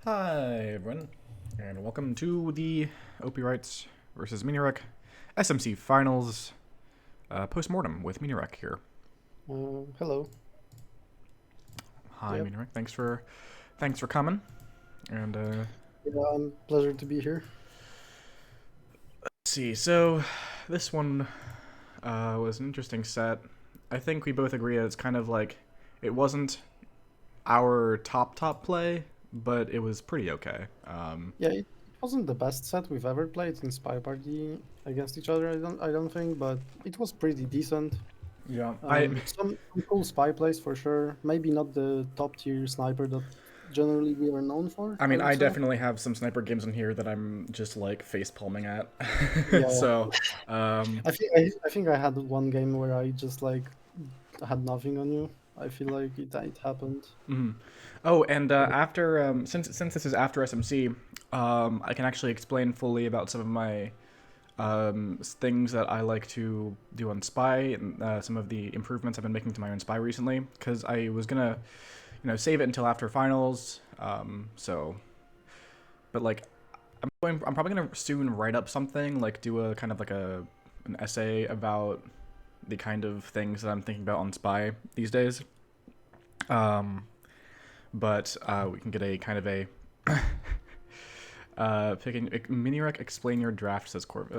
Hi everyone, and welcome to the OpiWrites versus Miniorek SMC Finals Postmortem with Miniorek here. Hello. Hi Yep. Miniorek, thanks for coming. And Yeah, pleasure to be here. let's see. So this one was an interesting set. I think we both agree that it's kind of like it wasn't our top play, but it was pretty okay. Yeah, it wasn't the best set we've ever played in SpyParty against each other. I don't think, but it was pretty decent. Yeah, I Some cool spy plays for sure. Maybe not the top tier sniper that generally we are known for, I I mean, would I say. definitely have some sniper games in here that I'm just like face palming at. Yeah, So, um, I think I had one game where I just like had nothing on you. I feel like it happened. mhm. Oh, and after since this is after SMC, I can actually explain fully about some of my things that I like to do on Spy and some of the improvements I've been making to my own Spy recently. Because I was gonna, save it until after finals. But like I'm probably gonna soon write up something, like do a kind of like an essay about the kind of things that I'm thinking about on Spy these days. Um, but we can get a kind of a picking Miniorek. Explain your draft, says Corvus.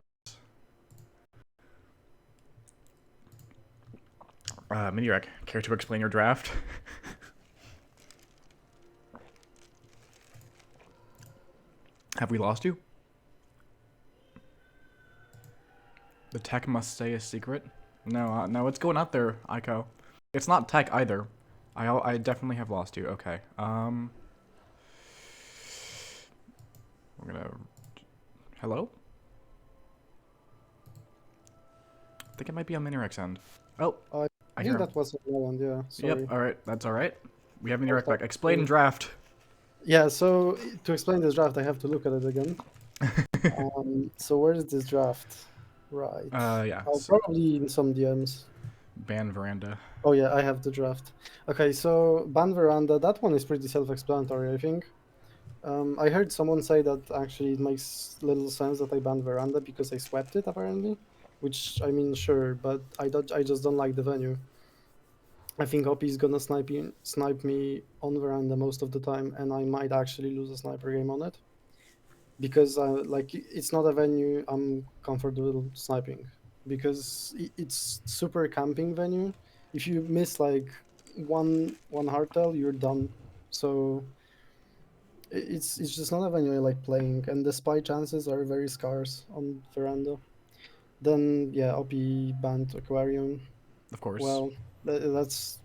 Miniorek, care to explain your draft? Have we lost you? The tech must stay a secret. No, no, it's going out there, Aiko. It's not tech either. I definitely have lost you. Okay. We're gonna. Hello? I think it might be on Minirek's end. Oh, I I hear think him. that was another one. Yeah, sorry. Yep. All right. That's all right. We have I'll Minirek start. back. Explain draft. Yeah, so to explain this draft, I have to look at it again. So where is this draft? Right. Yeah. Oh, probably in some DMs. Ban veranda. Oh yeah, I have the draft. Okay, so ban veranda. That one is pretty self-explanatory, I think. I heard someone say that actually it makes little sense that I banned veranda because I swept it apparently, which I mean sure, but I just don't like the venue. I think Opi is gonna snipe me on veranda most of the time, and I might actually lose a sniper game on it because like it's not a venue I'm comfortable sniping because it's super camping venue. If you miss like one hardtail, you're done. So it's just not a venue I like playing, and the spy chances are very scarce on veranda. Then yeah, Opi banned aquarium. Of course. Well, that's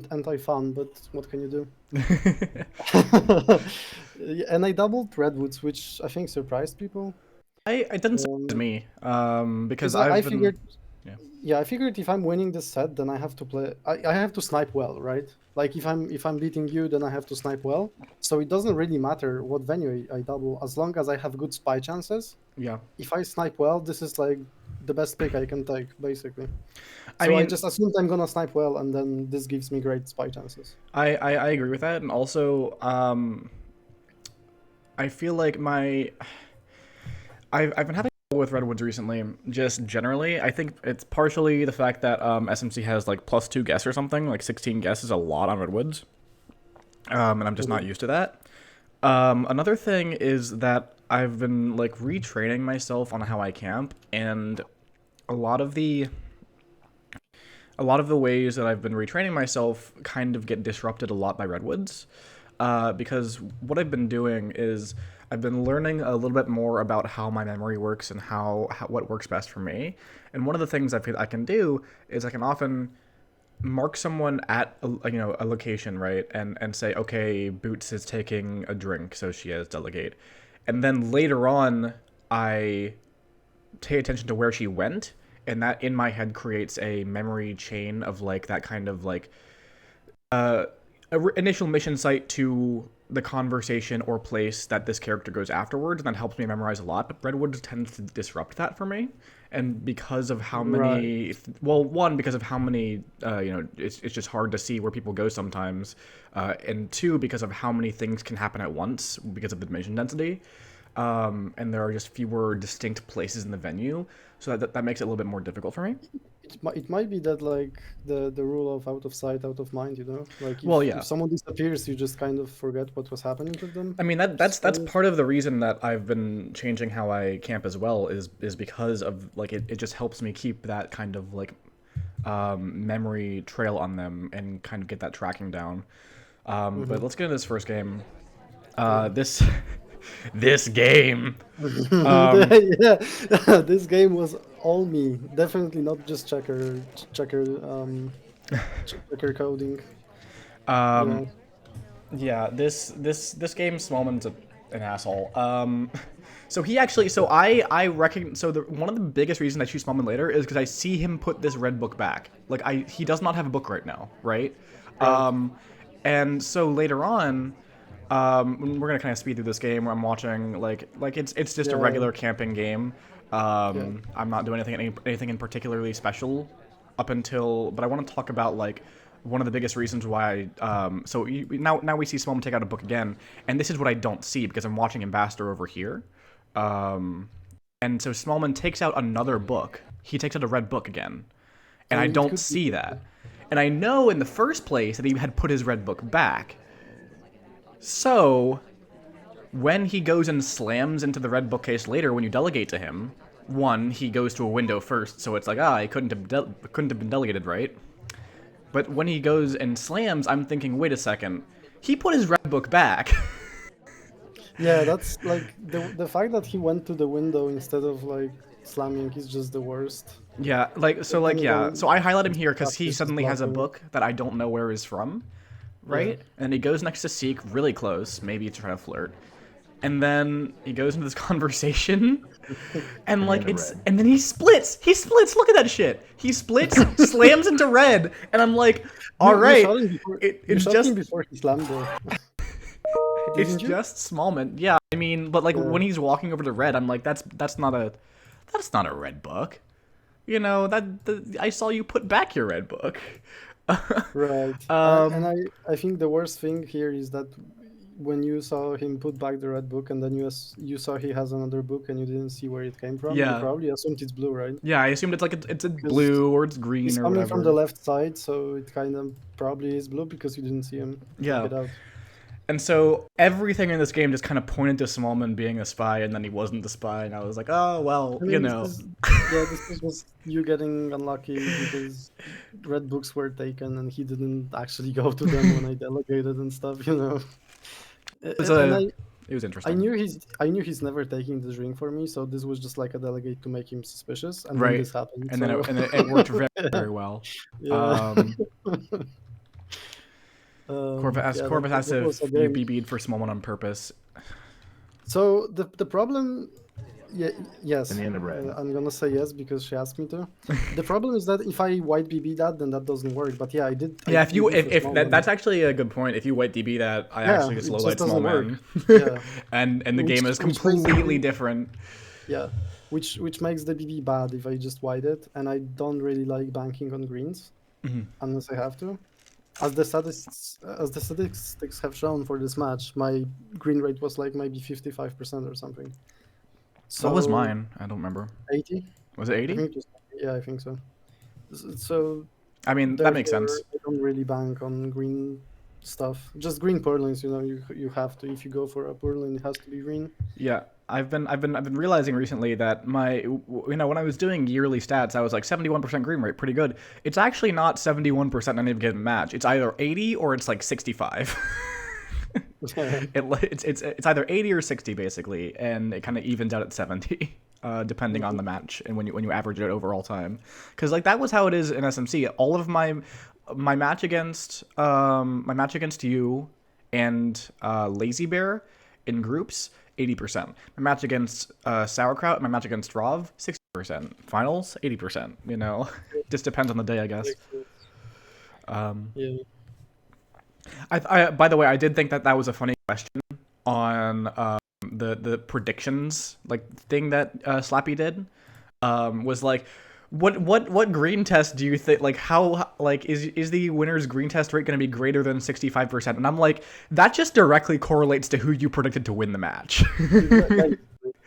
anti-fun, but what can you do? Yeah, and I doubled redwoods, which I think surprised people. It doesn't surprise Um, me. Because because I I've been. figured, Yeah. yeah, I figured if I'm winning this set, then I have to play. I have to snipe well, right? Like if I'm beating you, then I have to snipe well. So it doesn't really matter what venue I double, as long as I have good spy chances. Yeah. If I snipe well, this is like the best pick I can take, basically. I So I mean, just assumed I'm gonna snipe well, and then this gives me great spy chances. I agree with that, and also I feel like I've been having trouble with redwoods recently. Just generally, I think it's partially the fact that SMC has like +2 guess or something. Like 16 guess is a lot on redwoods, and I'm just not Mhm. used to that. Another thing is that I've been like retraining myself on how I camp, and a lot of the a lot of the ways that I've been retraining myself kind of get disrupted a lot by redwoods. Because what I've been doing is I've been learning a little bit more about how my memory works and how what works best for me. And one of the things I can do is I can often mark someone at a location, right, and say, okay, Boots is taking a drink, so she has delegate, and then later on I pay attention to where she went, and that in my head creates a memory chain of like that kind of like uh, initial mission site to the conversation or place that this character goes afterwards, and that helps me memorize a lot. But Redwood tends to disrupt that for me, and because of how Right. many, well, one, because of how many, it's just hard to see where people go sometimes, and two, because of how many things can happen at once because of the mission density, and there are just fewer distinct places in the venue, so that makes it a little bit more difficult for me. It might be that like the rule of out of sight, out of mind, you know? Like Well, if yeah. someone disappears, you just kind of forget what was happening to them. I mean that's So, part of the reason that I've been changing how I camp as well is because of like it just helps me keep that kind of like memory trail on them and kind of get that tracking down. But let's get into this first game. yeah. This this game. Um, Yeah, this game was all me. Definitely not just checker coding. um, Yeah. Yeah, this game, Smallman's an asshole. So he actually, so I reckon, so one of the biggest reasons I choose Smallman later is because I see him put this red book back. Like he does not have a book right now, right? Right. Um, and so later on, we're gonna kind of speed through this game where I'm watching like it's just a Yeah. regular camping game. Yeah. I'm not doing anything in particularly special up until, but I want to talk about like one of the biggest reasons why. Now we see Smallman take out a book again, and this is what I don't see because I'm watching Ambassador over here. Um, and so Smallman takes out another book. He takes out a red book again, and I And it don't could be. see that. And I know in the first place that he had put his red book back. So when he goes and slams into the red bookcase later, when you delegate to him, one, he goes to a window first, so it's like, he couldn't have been delegated right. But when he goes and slams, I'm thinking, wait a second, he put his red book back. Yeah, that's like the fact that he went to the window instead of like slamming is just the worst. Yeah, But then so again, I highlight him here because he practice is suddenly has a blunder. book that I don't know where is from, Yeah. right? And he goes next to Seek, really close, maybe to try to flirt. And then he goes into this conversation, and like and then he splits. He splits. Look at that shit. He splits, slams into red, and I'm like, all You right, shot him before you it's shot him just before he slammed though. it's Didn't you? just Smallman. Yeah, I mean, but like Yeah. when he's walking over to red, I'm like, that's not a red book. You know I saw you put back your red book. Right. And um, I think the worst thing here is that when you saw him put back the red book and then you saw he has another book and you didn't see where it came from, you yeah, probably assumed it's blue, right? yeah. I assumed it's like it's a Because blue or it's he's green or coming from the whatever. left side, so it kind of probably is blue because you didn't see him take Yeah. it out. And so everything in this game just kind of pointed to Smallman being a spy, and then he wasn't the spy, and I was like, oh well, I you mean, this know. is yeah, this is just you getting unlucky because red books were taken and he didn't actually go to them when I delegated and stuff, you know. It was And it was I interesting, knew he's never taking this ring for me, so this was just like a delegate to make him suspicious, and then right? this happened. And then So it worked very very well. yeah, Um, yeah, Corvus asks that was a if you game. BB'd for Smallman on purpose. So the problem, yeah, yes, In the end of red. I'm gonna say yes because she asked me to. The problem is that if I white BB that, then that doesn't work. But yeah, I Yeah, did BB for if Smallman. that's actually a good point. If you white DB that, I Yeah, actually just it low just light doesn't work. Smallman, Yeah, and the game is which makes the completely BB different. yeah, which makes the BB bad if I just white it, and I don't really like banking on greens unless I have to. As the statistics have shown for this match, my green rate was like maybe 55% or something. What was So mine? I don't remember. 80, Was it I 80? think it was, yeah, I think so. So I mean, that makes therefore, sense. I don't really bank on green stuff. Just green purlins, you know, you have to. If you go for a purlin, it has to be green. Yeah, I've been realizing recently that when I was doing yearly stats, I was like 71% green rate, pretty good. It's actually not 71% in any given match. It's either 80 or it's like 65. It's either 80 or 60 basically, and it kind of evens out at 70. Depending on the match and when you average it over all time, because like that was how it is in SMC. All of my match against you and Lazy Bear in groups 80%. My match against Sauerkraut, my match against Rov 60%. Finals 80%. You know, just depends on the day, I guess. Yeah. By the way, I did think that that was a funny question on the predictions like thing that Slappy did. Was like, what green test do you think, like, how, like, is the winner's green test rate going to be greater than 65%? And I'm like, that just directly correlates to who you predicted to win the match. Like,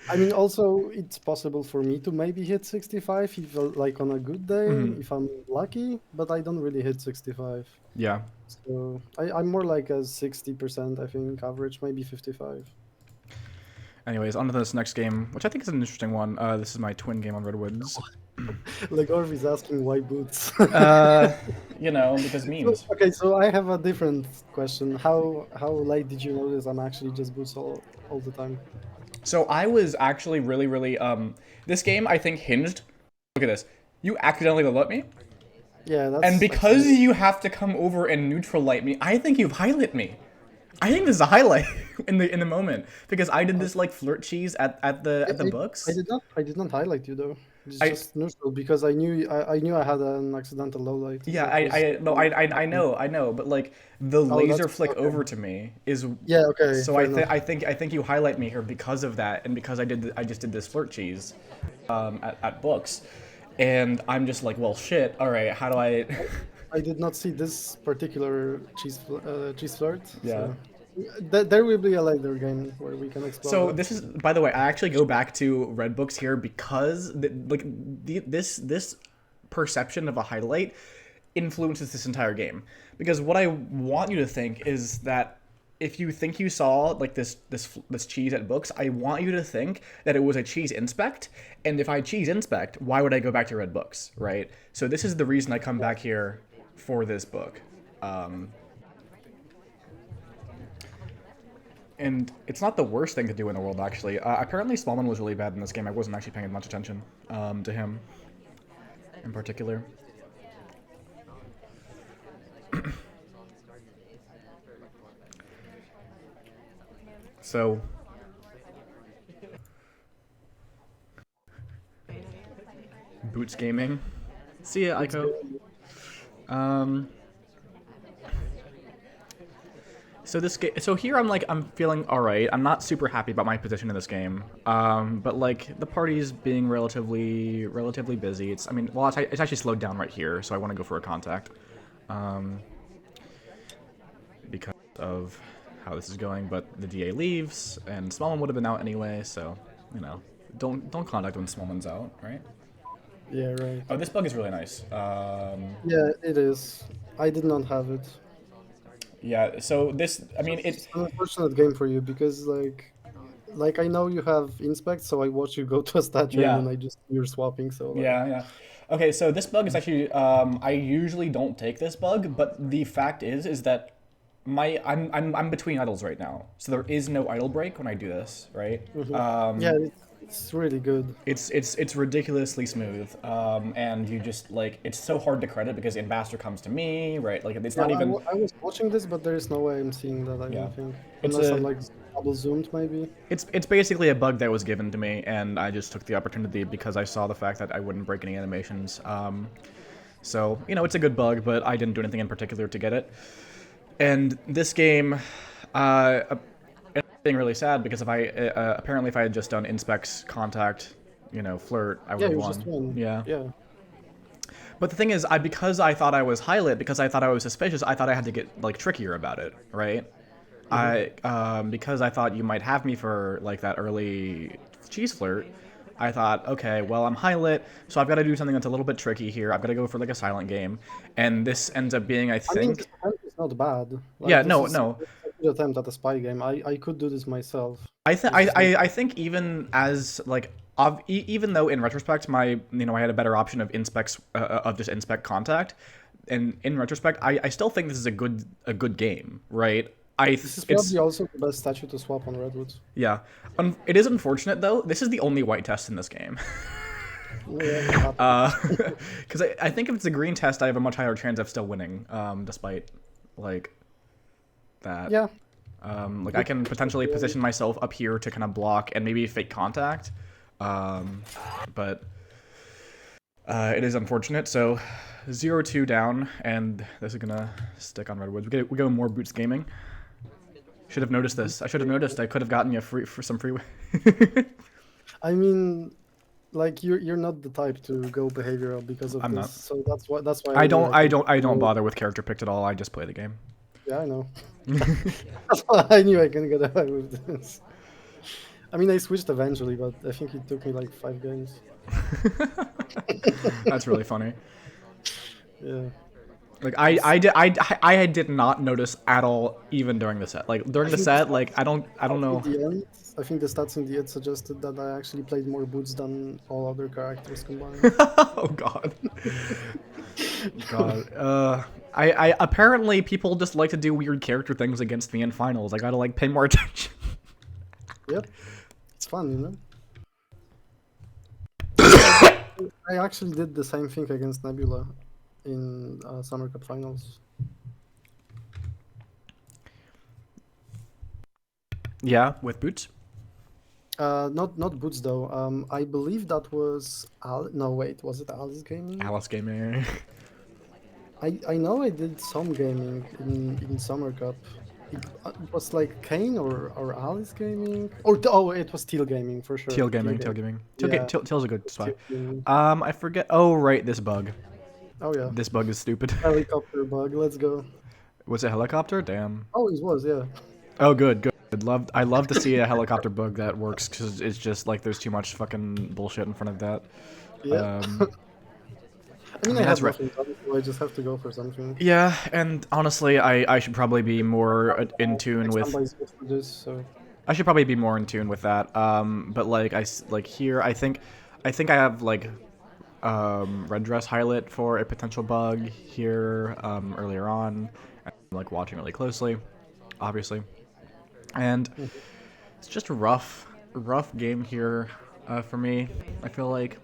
I mean, also it's possible for me to maybe hit 65 if like on a good day, if I'm lucky, but I don't really hit 65. Yeah. So I'm more like a 60%, I think, average, maybe 55. Anyways, on to this next game, which I think is an interesting one. This is my twin game on Redwoods. Like Orv asking why boots. You know, because memes. Okay, so I have a different question. How late did you notice I'm actually just boots all the time? So I was actually really this game I think hinged. Look at this. You accidentally let me, Yeah, that's and because actually, you have to come over and neutral light me, I think you've highlight me. I think this is a highlight in the moment because I did this like flirt cheese at the books. I did not highlight you though. It's I just neutral because I knew I had an accidental low light. Yeah, That was no, I know, but like the Oh, that's laser flick okay. over to me is Yeah, okay, so fair enough. I think you highlight me here because of that and because I just did this flirt cheese at books, and I'm just like, well, shit, all right, how do I I did not see this particular cheese flirt. yeah. So there will be a later game where we can explore So that. this is, by the way, I actually go back to Red Books here because this perception of a highlight influences this entire game. Because what I want you to think is that if you think you saw like this cheese at books, I want you to think that it was a cheese inspect. And if I cheese inspect, why would I go back to Red Books, right? So this is the reason I come back here for this book. And it's not the worst thing to do in the world, actually. Apparently, Smallman was really bad in this game. I wasn't actually paying much attention to him in particular. So, Boots Gaming. See ya, Aiko. So here I'm feeling all right. I'm not super happy about my position in this game. But like the party's being relatively busy. It's actually slowed down right here, so I want to go for a contact. Because of how this is going, but the DA leaves, and Smallman would have been out anyway, so you know, don't contact when Smallman's out, right? Yeah, right. Oh, this bug is really nice. Yeah, it is. I did not have it. Yeah, so this, I mean, It's an unfortunate game for you because like I know you have inspect, so I watch you go to a statue and yeah, then I just you're swapping. So like, yeah. Okay, so this bug is actually, I usually don't take this bug, but the fact is that I'm between idles right now, so there is no idle break when I do this, right? yeah, it's really good. It's ridiculously smooth, and you just like it's so hard to credit because Ambassador comes to me, right? Like it's Yeah, not even I was watching this, but there is no way I'm seeing that. I yeah. don't think It's unless I'm a like double zoomed maybe. it's basically a bug that was given to me, and I just took the opportunity because I saw the fact that I wouldn't break any animations. So you know it's a good bug, but I didn't do anything in particular to get it. And this game, it's being really sad because if I apparently if I had just done inspects, contact, you know, flirt, I would Yeah, have you won. just won. Yeah. Yeah. But the thing is, because I thought I was highlit, because I thought I was suspicious, I thought I had to get like trickier about it, right? Because I thought you might have me for like that early cheese flirt. I thought, okay, well I'm highlit, so I've got to do something that's a little bit tricky here. I've got to go for like a silent game, and this ends up being, I I mean, think, this attempt is not bad. yeah, Like this no, is no. a good attempt at a spy game. I could do this myself. I think It's just not. I think even as like even though in retrospect my I had a better option of inspects of just inspect contact, and in retrospect I still think this is a good game, right? This is It's probably also the best statue to swap on Redwoods. yeah. It is unfortunate though. This is the only white test in this game. Yeah, Because I think if it's a green test, I have a much higher chance of still winning, despite like that. yeah. Like I can potentially position myself up here to kind of block and maybe fake contact, but It is unfortunate. So 0-2 down, and this is gonna stick on Redwoods. We go more Boots Gaming. Should have noticed this. I should have noticed. I could have gotten you some free. I mean, like you're not the type to go behavioral because of I'm this. not. So that's why I don't bother with character picked at all. I just play the game. Yeah, I know. That's why I knew I can get away with this. I mean, I switched eventually, but I think it took me like 5 games. That's really funny. Yeah. Like I did not notice at all, even during the set. Like during the set, like I don't know. At the end, I think the stats in the end suggested that I actually played more boots than all other characters combined. Oh God. God. I apparently people just like to do weird character things against me in finals. I gotta like pay more attention. Yep. It's fun, you know? I actually did the same thing against Nebula in Summer Cup finals. Yeah, with boots. Not boots though. I believe that was no wait, was it Alice Gaming? Alice Gaming. I know I did some gaming in Summer Cup. It was like Kane or Alice Gaming oh it was Teal Gaming for sure. Teal Gaming. Teal's a good spot. Gaming. I forget. Oh right, this bug. Oh yeah. This bug is stupid. Helicopter bug. Let's go. Was it helicopter? Damn. Oh, it was, yeah. Oh good. I love to see a helicopter bug that works because it's just like there's too much fucking bullshit in front of that. Yeah. I mean, I have nothing done, so I just have to go for something. Yeah, and honestly, I should probably be more in tune with. This, so. I should probably be more in tune with that. But like here, I think I have like red dress highlight for a potential bug here earlier on. I'm like watching really closely, obviously, and it's just a rough game here for me. I feel like.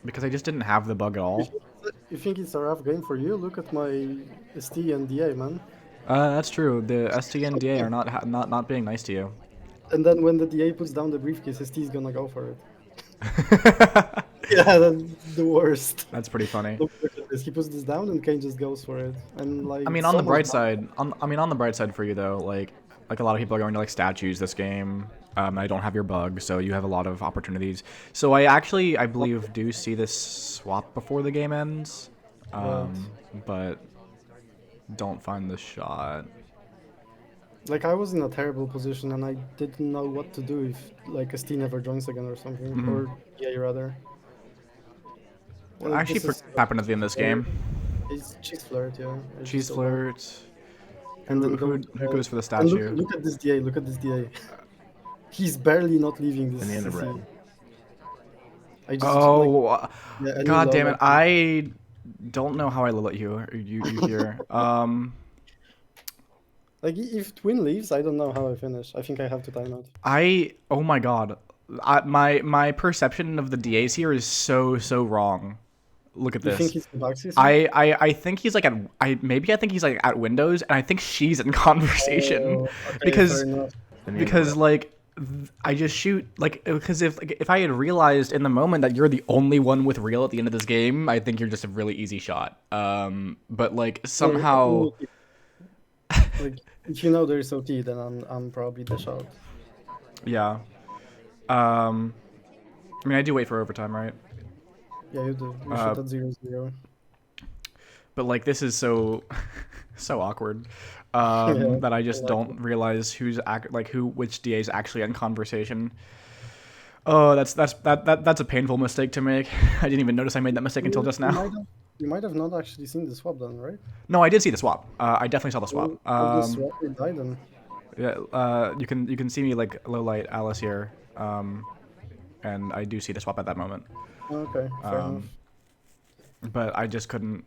Because I just didn't have the bug at all. You think it's a rough game for you? Look at my ST and DA, man. That's true. The ST and DA are not being nice to you. And then when the DA puts down the briefcase, ST is gonna go for it. Yeah, that's the worst. That's pretty funny. Look at this. He puts this down and Kane just goes for it. And like. I mean, on the bright side, on the bright side for you though, like a lot of people are going to like statues this game. I don't have your bug, so you have a lot of opportunities. So I believe, do see this swap before the game ends, but don't find the shot. Like, I was in a terrible position, and I didn't know what to do if, like, ST never joins again or something, or yeah, rather. Well, actually, happened at the end of this game. It's cheese flirt, yeah. Cheese flirt. And then who goes for the statue? Look at this DA. Look at this DA. He's barely not leaving this. In the end of red. God damn it! I don't know how I let you here. Like if Twin leaves, I don't know how I finish. I think I have to time out. Oh my god, my perception of the DAs here is so wrong. Look at this. You think he's the boxes? I think he's like at I think he's like at Windows, and I think she's in conversation because like. I just shoot like because if I had realized in the moment that you're the only one with real at the end of this game, I think you're just a really easy shot. But like somehow, like if you know there's OT, then I'm probably the shot. Yeah. I mean, I do wait for overtime, right? Yeah, you do. You shoot at 0-0. But like this is so awkward. That I just don't realize which DA is actually in conversation. Oh, that's a painful mistake to make. I didn't even notice I made that mistake until just now. You might have not actually seen the swap then, right? No, I did see the swap. I definitely saw the swap. The swap died then. Yeah. You can see me like low light Alice here. And I do see the swap at that moment. Okay. Fair enough. But I just couldn't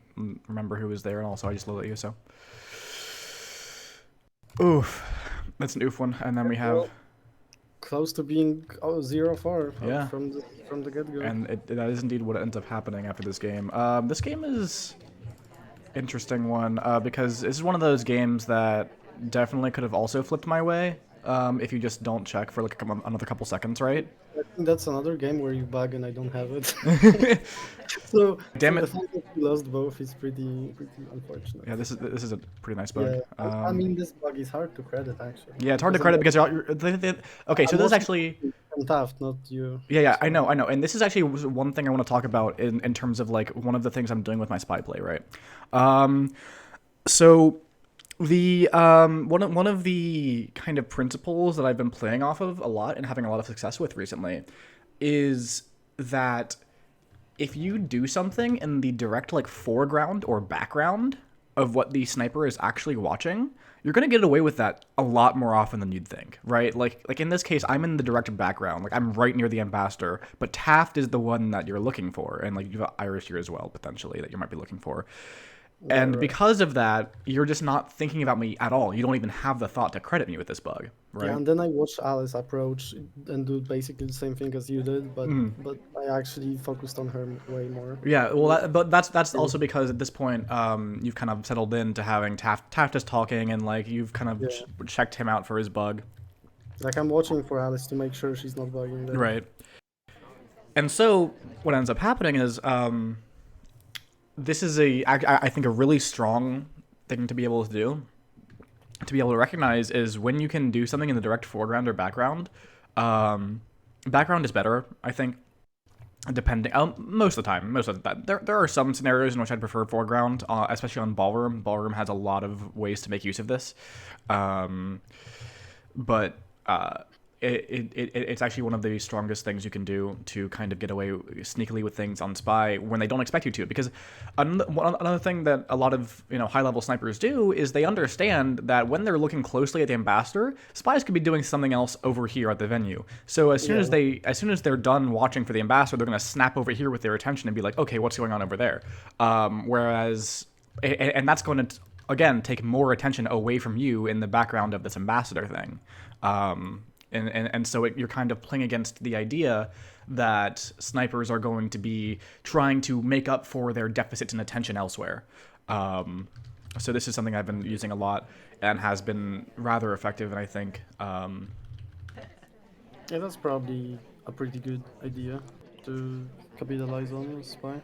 remember who was there, and also I just low lit you so. Oof, that's an oof one, and then we have close to being 0-4 yeah. from the get-go. And that is indeed what ends up happening after this game. This game is interesting one because this is one of those games that definitely could have also flipped my way. if you just don't check for like another couple seconds, right? I think that's another game where you bug and I don't have it. So, Damn the it. fact that you lost both is pretty unfortunate. Yeah, this is a pretty nice bug. Yeah, I mean this bug is hard to credit actually. Yeah, it's hard to Because credit because okay, so I'm this is watching actually from Taft, not you. yeah, So, I know, and this is actually one thing I want to talk about in terms of like one of the things I'm doing with my spy play, right? So the one of the kind of principles that I've been playing off of a lot and having a lot of success with recently is that if you do something in the direct like foreground or background of what the sniper is actually watching, you're gonna get away with that a lot more often than you'd think, right? Like in this case, I'm in the direct background, like I'm right near the ambassador, but Taft is the one that you're looking for, and like you've got Irish here as well potentially that you might be looking for. And right. because of that, you're just not thinking about me at all. You don't even have the thought to credit me with this bug, right? Yeah, and then I watched Alice approach and do basically the same thing as you did, but I actually focused on her way more. Yeah, well, but that's also because at this point, you've kind of settled into having Taft is talking, and like you've kind of Yeah. checked him out for his bug, Like I'm watching for Alice to make sure she's not bugging there. right? And so what ends up happening is, this is I think a really strong thing to be able to do, to be able to recognize is when you can do something in the direct foreground or background. Background is better, I think. Depending, most of the time, there are some scenarios in which I'd prefer foreground, especially on Ballroom. Ballroom has a lot of ways to make use of this, but it's actually one of the strongest things you can do to kind of get away sneakily with things on Spy when they don't expect you to. Because another thing that a lot of high-level snipers do is they understand that when they're looking closely at the ambassador, spies could be doing something else over here at the venue. So as soon as they're done watching for the ambassador, they're going to snap over here with their attention and be like, okay, what's going on over there? Whereas, and that's going to again take more attention away from you in the background of this ambassador thing. And so you're kind of playing against the idea that snipers are going to be trying to make up for their deficits in attention elsewhere. So this is something I've been using a lot and has been rather effective, and I think... Yeah, that's probably a pretty good idea to capitalize on with Spy.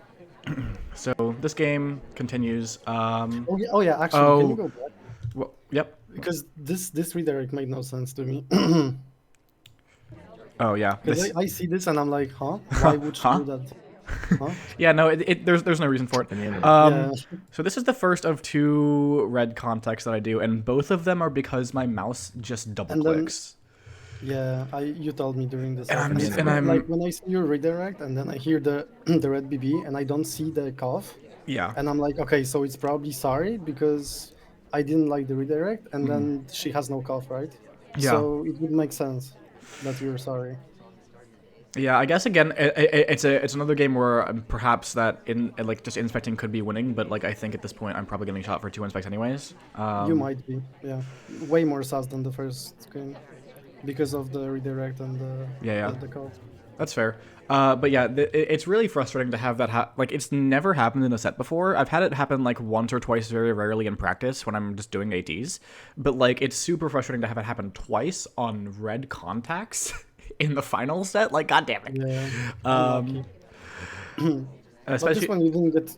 So this game continues. Oh yeah, actually, can you go back? Well, yep. Because this redirect made no sense to me. Oh yeah. Because I see this and I'm like, huh? Why would she do that? Huh? Yeah, no, there's no reason for it. Yeah. So this is the first of 2 red contacts that I do, and both of them are because my mouse just double clicks. Yeah, you told me during this. And I'm like when I see your redirect and then I hear the the red BB and I don't see the cough. Yeah. And I'm like, okay, so it's probably sorry because I didn't like the redirect, and then she has no cough, right? Yeah. So it would make sense that you're sorry. Yeah, I guess again, it's another game where perhaps that like just inspecting could be winning, but like I think at this point I'm probably getting shot for 2 inspects anyways. You might be, yeah, way more sus than the first game because of the redirect and the call. That's fair. But yeah, it's really frustrating to have that like it's never happened in a set before. I've had it happen like once or twice very rarely in practice when I'm just doing ATs, but like it's super frustrating to have it happen twice on red contacts in the final set. Like, god damn it. Yeah. But this one you didn't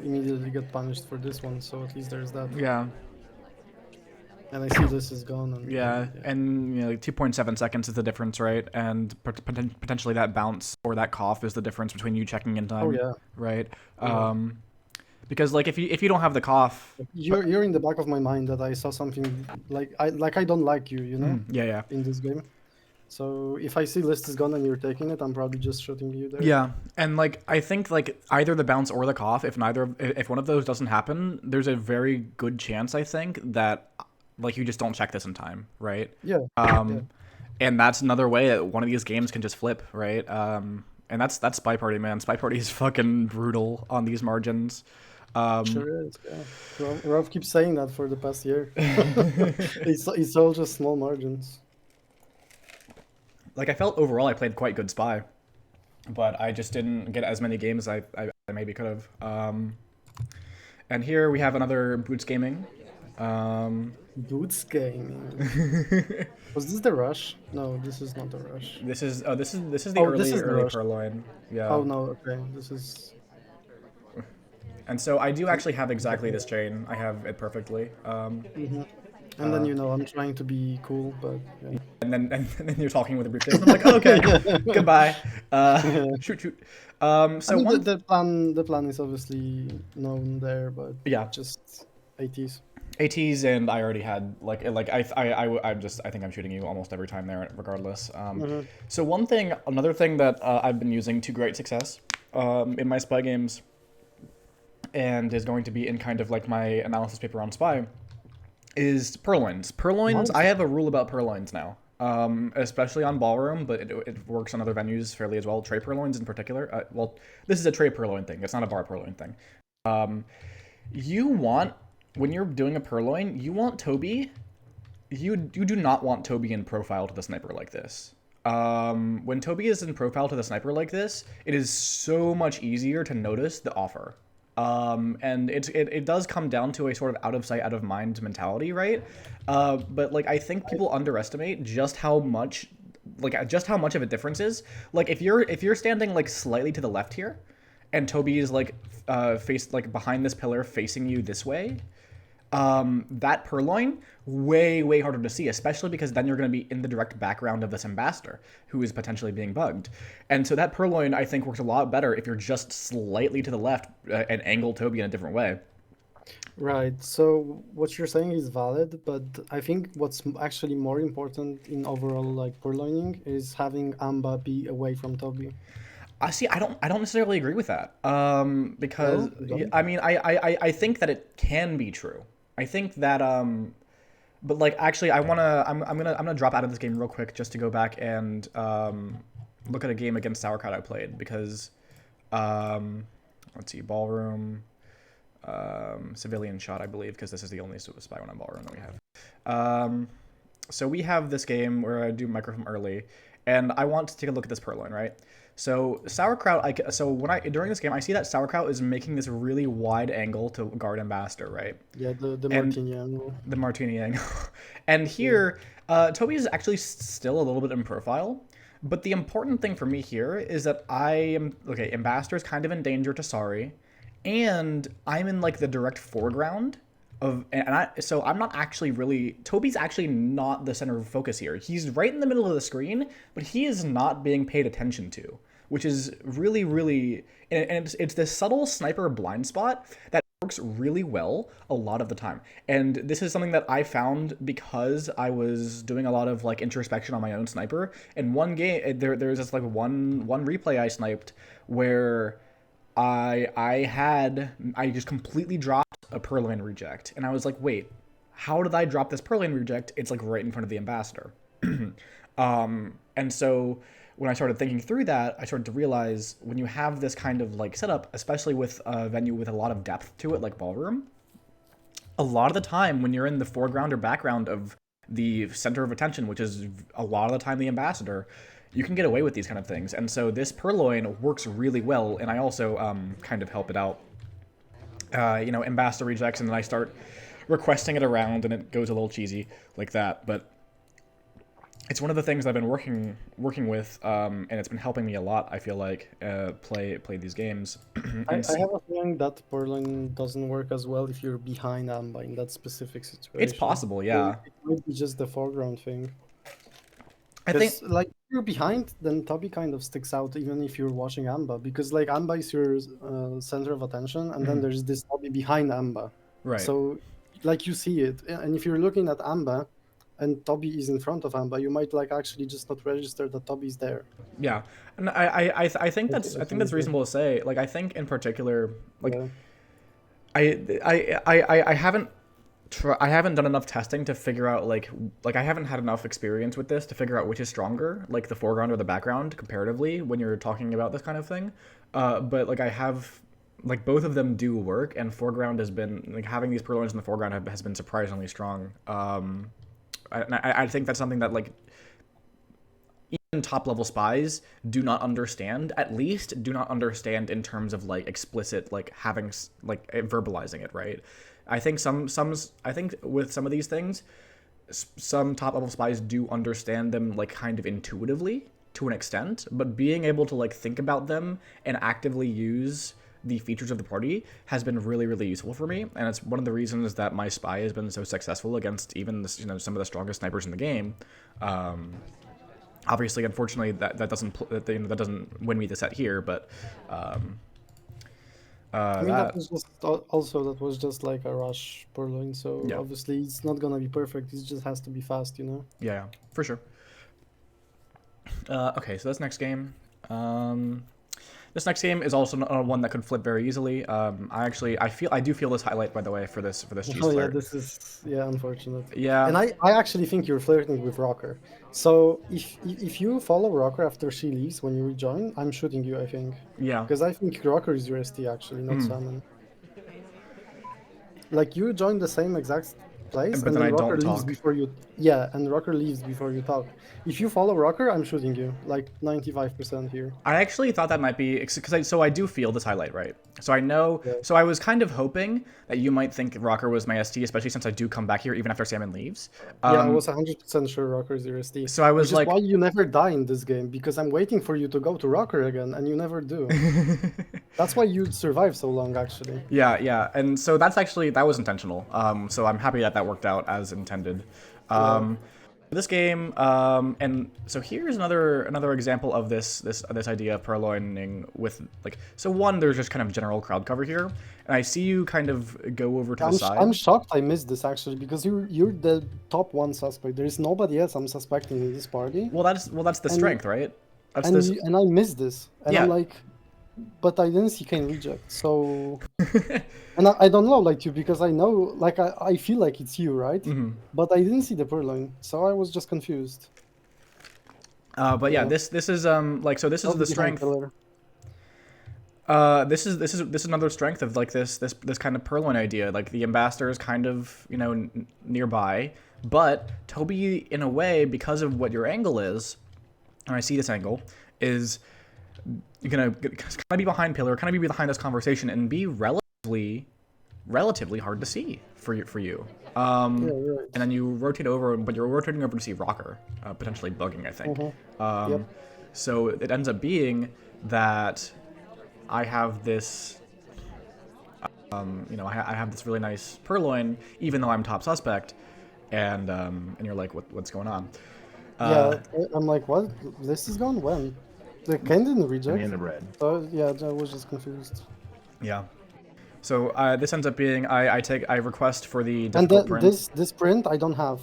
immediately get punished for this one, so at least there's that. Yeah. And I see this is gone. And, and like 2.7 seconds is the difference, right? And potentially that bounce or that cough is the difference between you checking in time. Oh yeah. Right. Because like if you don't have the cough, you're in the back of my mind that I saw something like I don't like you, Yeah. In this game. So if I see list is gone and you're taking it, I'm probably just shooting you there. Yeah, and like I think like either the bounce or the cough, if one of those doesn't happen, there's a very good chance I think that like you just don't check this in time, right? Yeah. And that's another way that one of these games can just flip, right? And that's SpyParty, man. SpyParty is fucking brutal on these margins. Sure is. Yeah. Rob keeps saying that for the past year. It's all just small margins. Like I felt overall I played quite good Spy, but I just didn't get as many games as I maybe could have. And here we have another Boots Gaming. Boots gaming. Was this the rush? No, this is not the rush. This is this is the Oh, this early is the early rush. purloin. Yeah. Oh no, okay, this is. And so I do actually have exactly this chain. I have it perfectly. Mhm. And then I'm trying to be cool, but yeah. And then you're talking with a briefcase. And I'm like, oh, okay, goodbye. Shoot, shoot. I So mean, one, the plan is obviously known there, but yeah, just ATs. ATs, and I already had I think I'm shooting you almost every time there, regardless. So another thing that I've been using to great success in my spy games, and is going to be in kind of like my analysis paper on spy, is purloins. Purloins, I have a rule about purloins now, especially on Ballroom, but it works on other venues fairly as well. Tray purloins in particular. Well, this is a tray purloin thing. It's not a bar purloin thing. You want, when you're doing a purloin, you want Toby. You do not want Toby in profile to the sniper like this. When Toby is in profile to the sniper like this, it is so much easier to notice the offer. And it does come down to a sort of out of sight, out of mind mentality, right? But like I think people underestimate just how much of a difference is. Like if you're standing like slightly to the left here, and Toby is like faced like behind this pillar facing you this way, that purloin way harder to see, especially because then you're going to be in the direct background of this ambassador who is potentially being bugged. And so that purloin I think works a lot better if you're just slightly to the left and angle Toby in a different way. Right. So what you're saying is valid, but I think what's actually more important in overall like purloining is having Amba be away from Toby. I see. I don't necessarily agree with that. Because No, you don't? I mean, I think that it can be true. I think that but like actually, I'm gonna drop out of this game real quick just to go back and look at a game against Sauerkraut I played because let's see, Ballroom, Civilian Shot I believe because this is the only spy one on Ballroom that we have. So we have this game where I do microfilm early, and I want to take a look at this purloin, right? So Sauerkraut, during this game, I see that Sauerkraut is making this really wide angle to guard Ambassador, right? Yeah, the And Martini angle. the Martini angle. And here, Toby is actually still a little bit in profile. But the important thing for me here is that Ambassador is kind of in danger to Sari, and I'm in like the direct foreground so I'm not actually really, Toby's actually not the center of focus here. He's right in the middle of the screen, but he is not being paid attention to, which is really, and it's this subtle sniper blind spot that works really well a lot of the time. And this is something that I found because I was doing a lot of like introspection on my own sniper. And one game, there's this like one replay I sniped where I just completely dropped a purloin reject, and I was like, wait, how did I drop this purloin reject? It's like right in front of the ambassador. And so when I started thinking through that, I started to realize when you have this kind of like setup, especially with a venue with a lot of depth to it, like Ballroom, a lot of the time when you're in the foreground or background of the center of attention, which is a lot of the time the ambassador, you can get away with these kind of things. And so this purloin works really well, and I also kind of help it out. Ambassador rejects, and then I start requesting it around, and it goes a little cheesy like that. But it's one of the things I've been working with, and it's been helping me a lot. I feel like play these games. I have a feeling that purloin doesn't work as well if you're behind Amba in that specific situation. It's possible, yeah. It might be just the foreground thing. I think Like if you're behind, then Toby kind of sticks out even if you're watching Amba, because like Amba is your center of attention, and then there's this Toby behind Amba. right. So like you see it, and if you're looking at Amba and Toby is in front of Amba, you might like actually just not register that Toby's there. Yeah, and I think that's reasonable to say. Like I think in particular, like Yeah. I haven't done enough testing to figure out like I haven't had enough experience with this to figure out which is stronger, like the foreground or the background comparatively when you're talking about this kind of thing. But like I have, like both of them do work, and foreground has been like having these purloins in the foreground has been surprisingly strong. I think that's something that like top level spies do not understand, at least do not understand in terms of like explicit, like having like verbalizing it, right? I think I think with some of these things, some top level spies do understand them like kind of intuitively to an extent, but being able to like think about them and actively use the features of the party has been really, really useful for me, and it's one of the reasons that my spy has been so successful against even this, some of the strongest snipers in the game. Obviously, unfortunately, that doesn't win me the set here, but I mean, that was just that was just like a rush purloin, so Yeah. obviously it's not gonna be perfect. It just has to be fast, you know. Yeah, for sure. Okay, so this next game. This next game is also one that could flip very easily. I do feel this highlight, by the way, for this cheese Oh yeah, flirt. this is unfortunate. Yeah. And I actually think you're flirting with Rocker. So if you follow Rocker after she leaves when you rejoin, I'm shooting you, I think. Yeah. Because I think Rocker is your ST actually, not Salmon. Like you join the same exact place, But and then I then Rocker don't leaves talk. before you. Yeah, and Rocker leaves before you talk. If you follow Rocker, I'm shooting you, like 95% here. I actually thought that might be because I do feel this highlight, right? So I know. Yeah. So I was kind of hoping that you might think Rocker was my ST, especially since I do come back here even after Salmon leaves. Yeah, I was 100% sure Rocker is your ST. So I was which like, is why you never die in this game, because I'm waiting for you to go to Rocker again, and you never do. That's why you survive so long, actually. yeah, and so that was intentional. So I'm happy that worked out as intended. This game, and so here's another example of this idea of purloining with like, so one, there's just kind of general crowd cover here, and I see you kind of go over to the side. I'm shocked I missed this actually, because you're the top one suspect. There is nobody else I'm suspecting in this party. Well, that's the strength, right? That's and this. and I missed this, and Yeah. I'm like, but I didn't see Kane reject, so and I don't know like you, because I know like I feel like it's you, right? But I didn't see the purloin, so I was just confused. But yeah, this is like, so this is the strength. This is another strength of like this kind of purloin idea. Like the ambassador is kind of nearby, but Toby, in a way, because of what your angle is, and I see this angle, is you're gonna kind of be behind Pillar, kind of be behind this conversation, and be relatively hard to see for you. Yeah, right. And then you rotate over, but you're rotating over to see Rocker, potentially bugging, I think. Yep. So it ends up being that I have this, I have this really nice purloin, even though I'm top suspect, and you're like, what's going on? Yeah, I'm like, what? This is gone when? The Ken didn't reject. In the red. So yeah, I was just confused. Yeah. So this ends up being I request for the And difficult print. this print I don't have,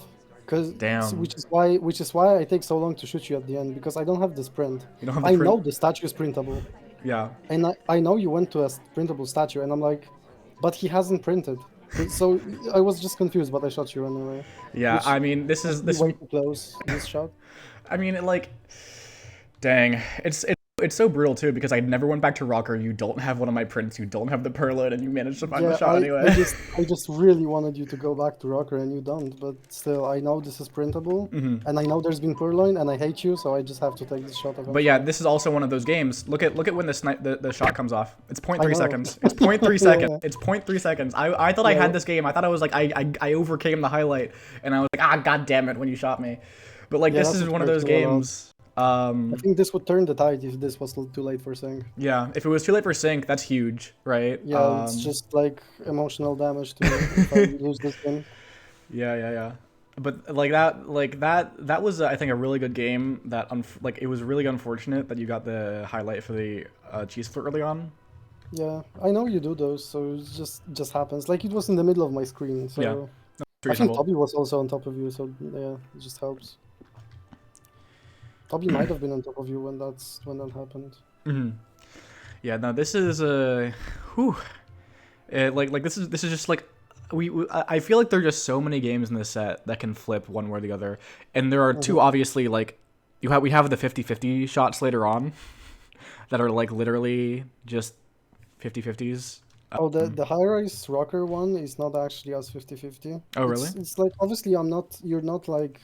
Damn. which is why I take so long to shoot you at the end, because I don't have this print. You don't have the I print? know the statue is printable, Yeah. and I know you went to a printable statue, and I'm like, but he hasn't printed. So I was just confused, but I shot you anyway. Yeah. I mean, this Way too close this shot. I mean, like, dang, it's so brutal too, because I never went back to Rocker. You don't have one of my prints. You don't have the purloin, and you managed to find the shot anyway. I just really wanted you to go back to Rocker, and you don't. But still, I know this is printable, and I know there's been purloin, and I hate you, so I just have to take this shot. But yeah, this is also one of those games. Look at when the shot comes off. It's 0.3 know. seconds. It's 0.3 seconds. Yeah. It's 0.3 seconds. I thought I had this game. I thought I was like I overcame the highlight, and I was like, god damn it when you shot me. But like, this is one of those games. I think this would turn the tide if this was too late for sync. Yeah, if it was too late for sync, that's huge, right? Yeah, it's just like emotional damage to me if I lose this game. Yeah. But that was I think a really good game. That it was really unfortunate that you got the highlight for the cheese flirt early on. Yeah, I know you do those, so it just happens. Like it was in the middle of my screen, so Yeah, I think Toby was also on top of you, so yeah, it just helps. Toby might have been on top of you when that happened. Yeah, no, this is this is just like I feel like there are just so many games in this set that can flip one way or the other, and there are two obviously like we have the 50-50 shots later on that are like literally just 50-50s. Oh, the high-rise Rocker one is not actually as 50-50. Oh, really? It's like, obviously I'm not 100%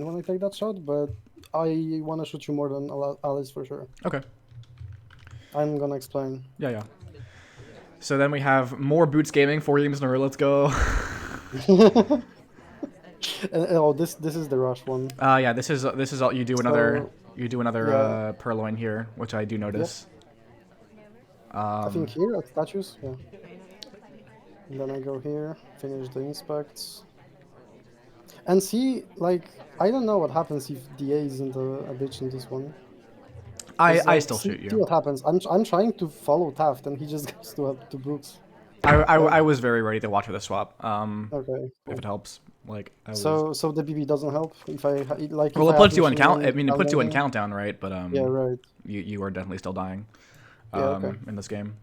when I take that shot, but I want to shoot you more than Alice for sure. Okay. I'm gonna explain. Yeah. So then we have more Boots Gaming, 4 games in a row. Let's go. Oh, this is the rush one. Yeah. This is all you do another yeah. purloin here, which I do notice. I think here at statues. Yeah. And then I go here, finish the inspects. And see, like, I don't know what happens if DA isn't a bitch in this one. I still shoot you. See what happens. I'm trying to follow Taft, and he just goes to Brooks. I was very ready to watch for the swap. Okay. Cool. If it helps, like. So the BB doesn't help if I like. Well, it puts you on count. I mean, it puts you in countdown, right? But Yeah, right. You are definitely still dying. Okay. In this game.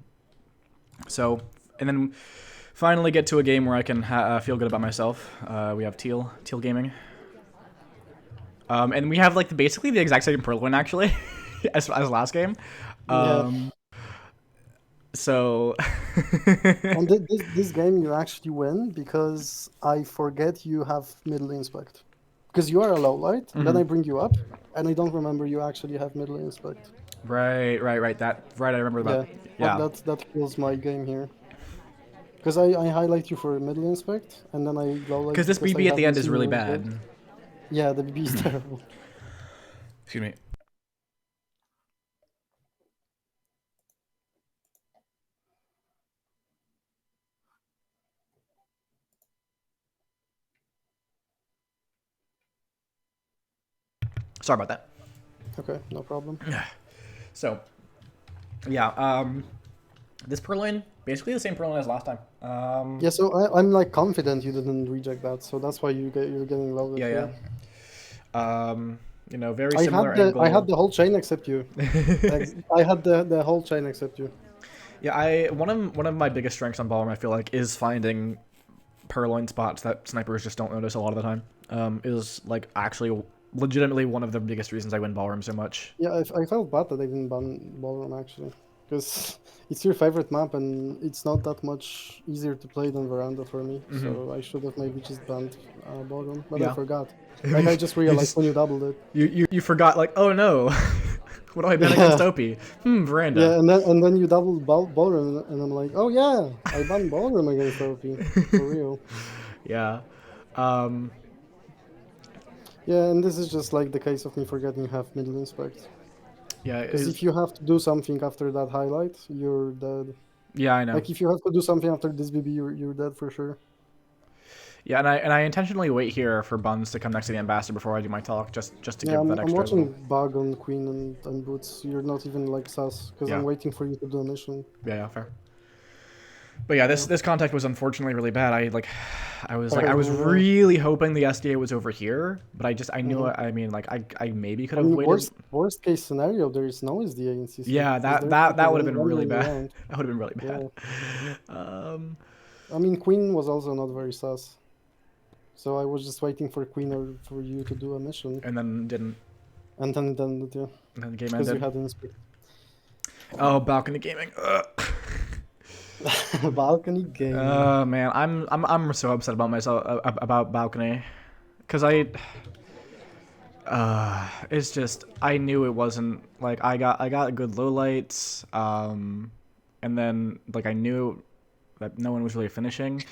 So, and then finally get to a game where I can feel good about myself. We have Teal Gaming. And we have like basically the exact same purloin actually, as last game. So. On this game, you actually win because I forget you have middle inspect. Because you are a low light, then I bring you up, and I don't remember you actually have middle inspect. Right. I remember that. Yeah. That kills my game here. Because I highlight you for middle inspect, and then I low light. Because this BB at the end is really bad. Yeah, the BB is terrible. Excuse me. Sorry about that. Okay, no problem. So, yeah, this purloin, basically the same purloin as last time. Yeah, so I'm like confident you didn't reject that, so that's why you're getting loaded. Yeah. You know, very similar angle. I had the whole chain except you. I had the whole chain except you. Yeah, one of my biggest strengths on Ballroom, I feel like, is finding purloin spots that snipers just don't notice a lot of the time. Is like actually legitimately one of the biggest reasons I win Ballroom so much. Yeah, I felt bad that I didn't ban Ballroom actually, because it's your favorite map and it's not that much easier to play than Veranda for me. So I should have maybe just banned Ballroom, but I forgot. Like I just realized when you doubled it. You forgot, like, oh no, what do I ban against Opie? Veranda. Yeah, and then you doubled Ballroom, and I'm like, oh yeah, I banned Ballroom against Opie for real. Yeah. Yeah, and this is just like the case of me forgetting you have middle inspect. Yeah, because if you have to do something after that highlight, you're dead. Yeah, I know. Like if you have to do something after this BB, you're dead for sure. Yeah, and I intentionally wait here for Buns to come next to the ambassador before I do my talk, just to give that extra. I'm watching Bug on Queen and Boots. You're not even like sus because I'm waiting for you to do a mission. Yeah, fair. But yeah, this contact was unfortunately really bad. I was really hoping the SDA was over here, but I knew I mean like I maybe could have waited. Worst case scenario, there is no SDA in CC. Yeah, that would have been really bad. That would have been really bad. Yeah. I mean, Queen was also not very sus, so I was just waiting for Queen or for you to do a mission. And then didn't. And then yeah. And then the game ended. Because you had inspect. Oh, balcony gaming. Balcony game. Man, I'm so upset about myself about balcony, because it's just I knew it wasn't like I got good low lights, and then like I knew that no one was really finishing,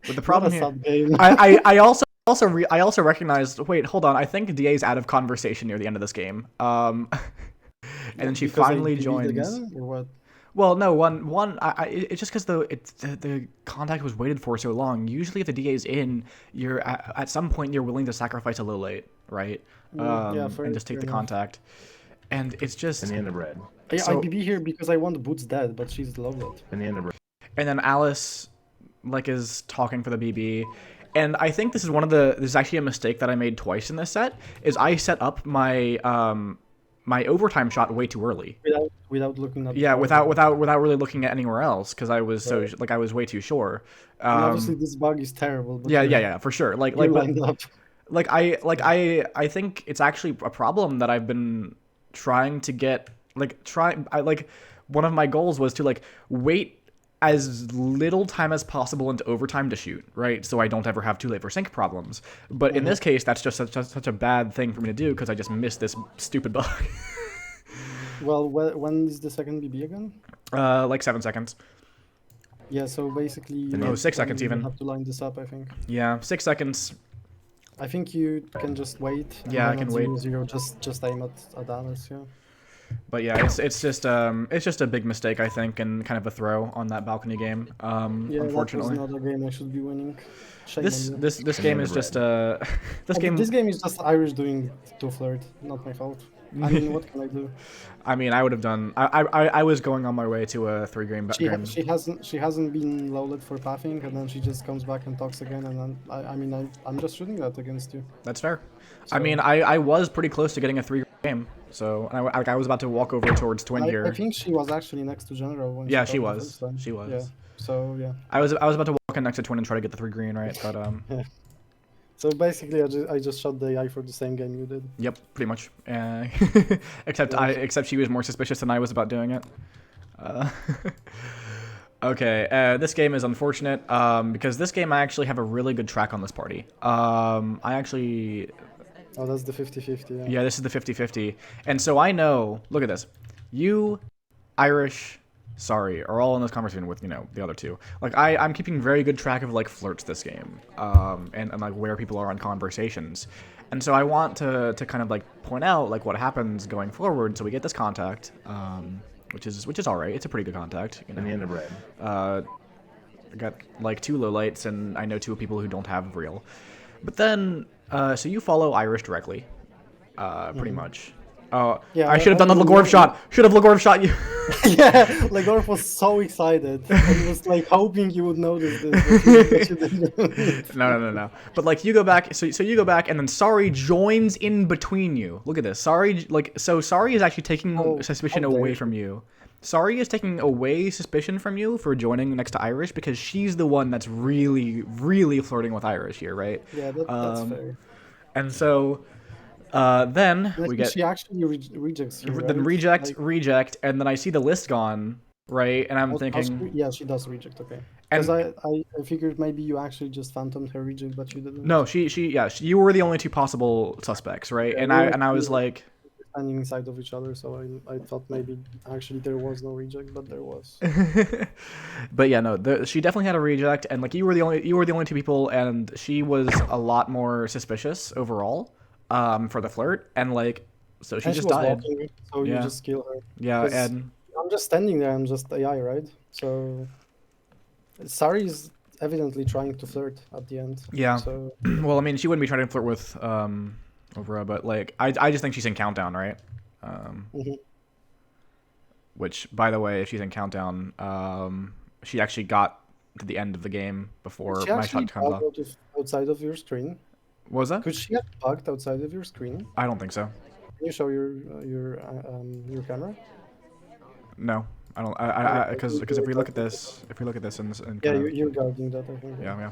but the problem here, I also recognized. Wait, hold on. I think DA's out of conversation near the end of this game. And then she finally joins. Again, or what? Well, no, it's just because the contact was waited for so long. Usually, if the DA is in, you're at some point you're willing to sacrifice a low light, right? And just take the contact. And it's just in the end of red. I'd be here because I want Boots dead, but she's low light. In the end of red. And then Alice, like, is talking for the BB, and I think this is actually a mistake that I made twice in this set. Is I set up my my overtime shot way too early. Without looking at. Yeah, without really looking at anywhere else, because I was I was way too sure. Obviously, this bug is terrible. But yeah, for sure. I think it's actually a problem that I've been trying to get. One of my goals was to wait as little time as possible into overtime to shoot, right? So I don't ever have too late for sync problems. But in this case, that's just such a bad thing for me to do because I just missed this stupid bug. Well, when is the second BB again? Like 7 seconds. Yeah, so basically, No, 6 seconds even. You have to line this up, I think. Yeah, 6 seconds. I think you can just wait. And Yeah, I then can at wait. 0-0, just aim at Alice, yeah. But yeah, it's just a big mistake, I think, and kind of a throw on that balcony game. Yeah, Unfortunately, that was not a game I should be winning. Shame this on you. this game is just this This game is just Irish doing to flirt, not my fault. I mean, what can I do? I mean, I would have done. I was going on my way to a 3-game game. She hasn't been loaded for pathing, and then she just comes back and talks again, and then I'm just shooting that against you. That's fair. So, I mean, I was pretty close to getting a 3-game, so I was about to walk over towards Twin here. I think she was actually next to General when Yeah, she was. She was. Yeah. So yeah. I was about to walk in next to Twin and try to get the 3 green, right? But Yeah. So basically, I just shot the AI for the same game you did. Yep, pretty much. Except she was more suspicious than I was about doing it. Okay, this game is unfortunate because this game I actually have a really good track on this party. I actually... Oh, that's the 50-50, yeah. Yeah, this is the 50-50. And so I know... Look at this. You, Irish, Sorry are all in this conversation with, you know, the other two. Like, I'm keeping very good track of, like, flirts this game. And like, where people are on conversations. And so I want to kind of, like, point out, like, what happens going forward so we get this contact. Which is all right. It's a pretty good contact. You know? In the end of red. I got like 2 lowlights, and I know 2 people who don't have real. But then, so you follow Irish directly, pretty much. Oh, yeah, I should have done the Legorv shot. Should have Legorv shot you. Yeah, Legorv was so excited. He was like hoping you would notice this. But you didn't. No. But like you go back, so you go back, and then Sari joins in between you. Look at this. Sari is actually taking suspicion away from you. Sari is taking away suspicion from you for joining next to Irish because she's the one that's really, really flirting with Irish here, right? Yeah, that's fair. And so. Then we get. She actually rejects you, Then right? reject, and then I see the list gone, right? And I'm thinking. Yeah, she does reject. Okay. Because I figured maybe you actually just phantomed her reject, but you didn't. No, you were the only 2 possible suspects, right? Yeah, and I was like. Standing inside of each other, so I thought maybe actually there was no reject, but there was. But yeah, no, she definitely had a reject, and like you were the only 2 people, and she was a lot more suspicious overall. For the flirt, and like, so she just died. Walking, so you just kill her. Yeah, and I'm just standing there. I'm just AI, right? So Sari is evidently trying to flirt at the end. Yeah. So well, I mean, she wouldn't be trying to flirt with Overa, but like, I just think she's in Countdown, right? Which, by the way, if she's in Countdown, she actually got to the end of the game before my shot comes off. Outside of your screen. What was that? Could she have bugged outside of your screen? I don't think so. Can you show your camera? No, I don't. Because if we look at this, and yeah, you're guarding that, I think. Yeah.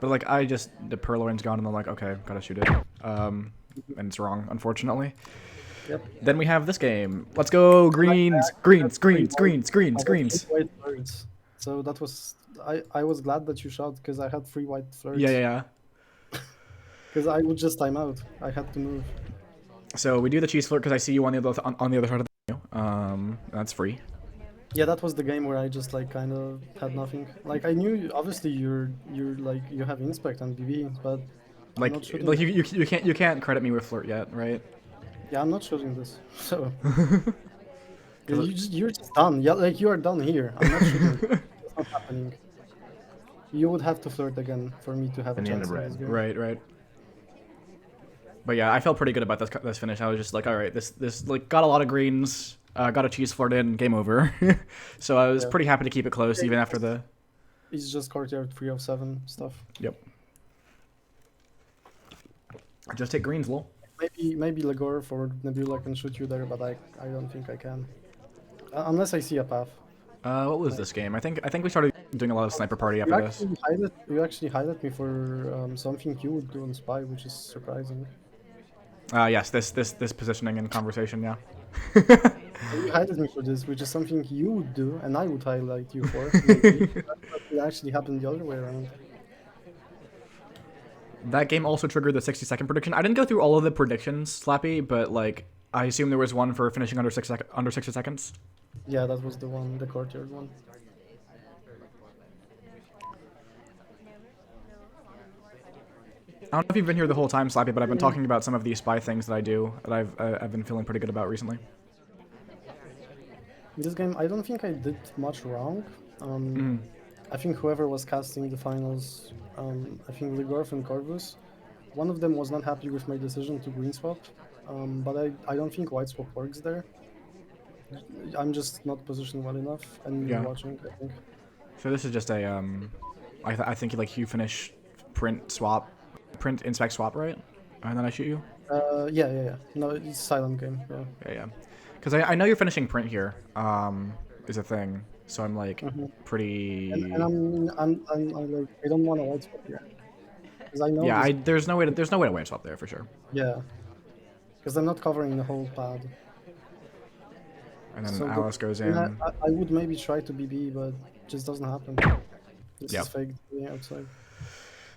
But like, the Purloin's gone, and I'm like, okay, gotta shoot it. And it's wrong, unfortunately. Yep. Then we have this game. Let's go, greens. So that was I was glad that you shot because I had 3 white flirts. Yeah. Because I would just time out. I had to move. So we do the cheese flirt because I see you on the other side of the menu. That's free. Yeah, that was the game where I just like kind of had nothing. Like I knew obviously you're like you have inspect and BB, but like you can't credit me with flirt yet, right? Yeah, I'm not shooting this. So you're just done. Yeah, like you are done here. I'm not shooting. It's not happening. You would have to flirt again for me to have a chance in this game. Right. But yeah, I felt pretty good about this finish. I was just like, all right, this like got a lot of greens, got a cheese flirt in, game over. So I was pretty happy to keep it close even after the. It's just courtyard 3 of 7 stuff. Yep. Just hit greens, lol. Maybe Legorv or Nebula can shoot you there, but I don't think I can. Unless I see a path. What was this game? I think we started doing a lot of sniper party after this. You actually highlight me for something you would do on Spy, which is surprising. Yes, this positioning and conversation, yeah. You highlighted me for this, which is something you would do, and I would highlight you for. Maybe. But it actually happened the other way around. That game also triggered the 60-second prediction. I didn't go through all of the predictions, Slappy, but like I assume there was one for finishing under 60 seconds. Yeah, that was the one, the courtyard one. I don't know if you've been here the whole time, Slappy, but I've been talking about some of these spy things that I do that I've been feeling pretty good about recently. In this game, I don't think I did much wrong. I think whoever was casting the finals, I think Ligorf and Corvus, one of them was not happy with my decision to green swap, but I don't think white swap works there. I'm just not positioned well enough, and Yeah. watching, I think. So this is just a I think like you finish print swap, print inspect swap, right? And then I shoot you. Yeah. No, it's silent game. Yeah. Yeah. Because I know you're finishing print here. Is a thing. So I'm like pretty. And I'm like, I don't want to white swap here, because I know. Yeah, this, there's no way to white swap there for sure. Yeah. Because I'm not covering the whole pad. And then So Alice goes in. I would maybe try to BB, but it just doesn't happen. This Yep. is fake outside.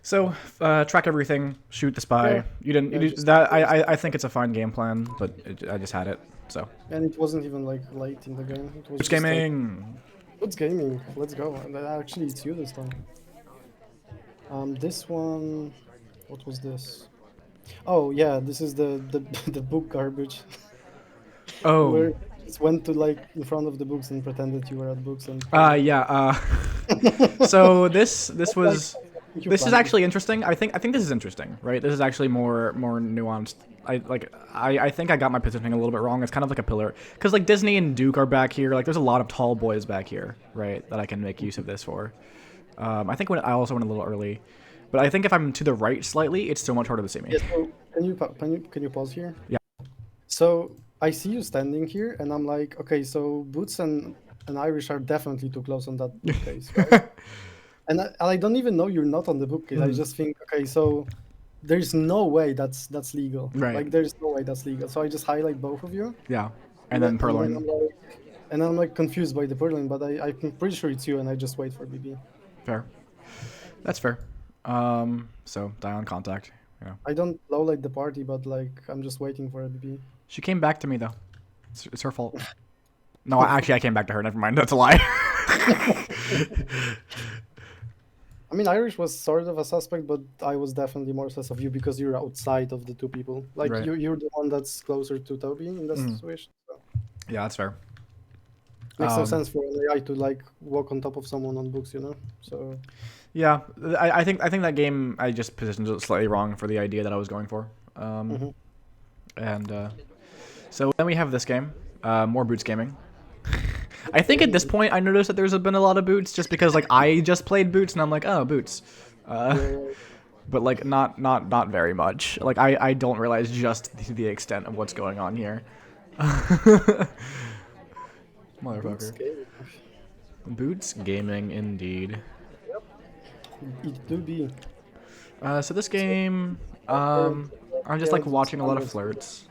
So track everything, shoot the spy. Yeah. You didn't. Yeah, You just- that I think it's a fine game plan, but I just had it. So And it wasn't even like late in the game. It was it's just, like, gaming. What's gaming? Let's go. And actually, it's you this time. This one. What was this? Oh yeah, this is the the book garbage. Oh. Where you just went to like in front of the books and pretended you were at books and. Yeah. So this was. You This is planned it. actually interesting. I think this is interesting, right? This is actually more nuanced. I think I got my positioning a little bit wrong. It's kind of like a pillar, because like Disney and Duke are back here. Like there's a lot of tall boys back here, right? That I can make use of this for. I think I also went a little early, but I think if I'm to the right slightly, it's so much harder to see me. Yeah, so can you pause here? Yeah. So I see you standing here, and I'm like, okay, so Boots and Irish are definitely too close on that bookcase, right? And I don't even know you're not on the bookcase. I just think, okay, so there's no way that's legal. Right. Like there's no way that's legal. So I just highlight both of you. Yeah, and then Purloin. I'm like confused by the Purloin, but I'm pretty sure it's you, and I just wait for BB. Fair. That's fair. So die on contact. You know. I don't lowlight the party, but like I'm just waiting for a BB. She came back to me though. It's her fault. No, actually I came back to her. Never mind. That's a lie. I mean, Irish was sort of a suspect, but I was definitely more sus of you because you're outside of the two people. Like Right. you're the one that's closer to Toby in this situation. So. Yeah, that's fair. Makes no sense for an AI to like walk on top of someone on books, you know. So Yeah, I think that game I just positioned it slightly wrong for the idea that I was going for. And so then we have this game, more Boots gaming. I think at this point I noticed that there's been a lot of Boots just because like I just played Boots and I'm like, oh, Boots. But like not very much. Like I don't realize just the extent of what's going on here. Motherfucker. Boots gaming indeed. it do be. So this game, I'm just like watching a lot of flirts.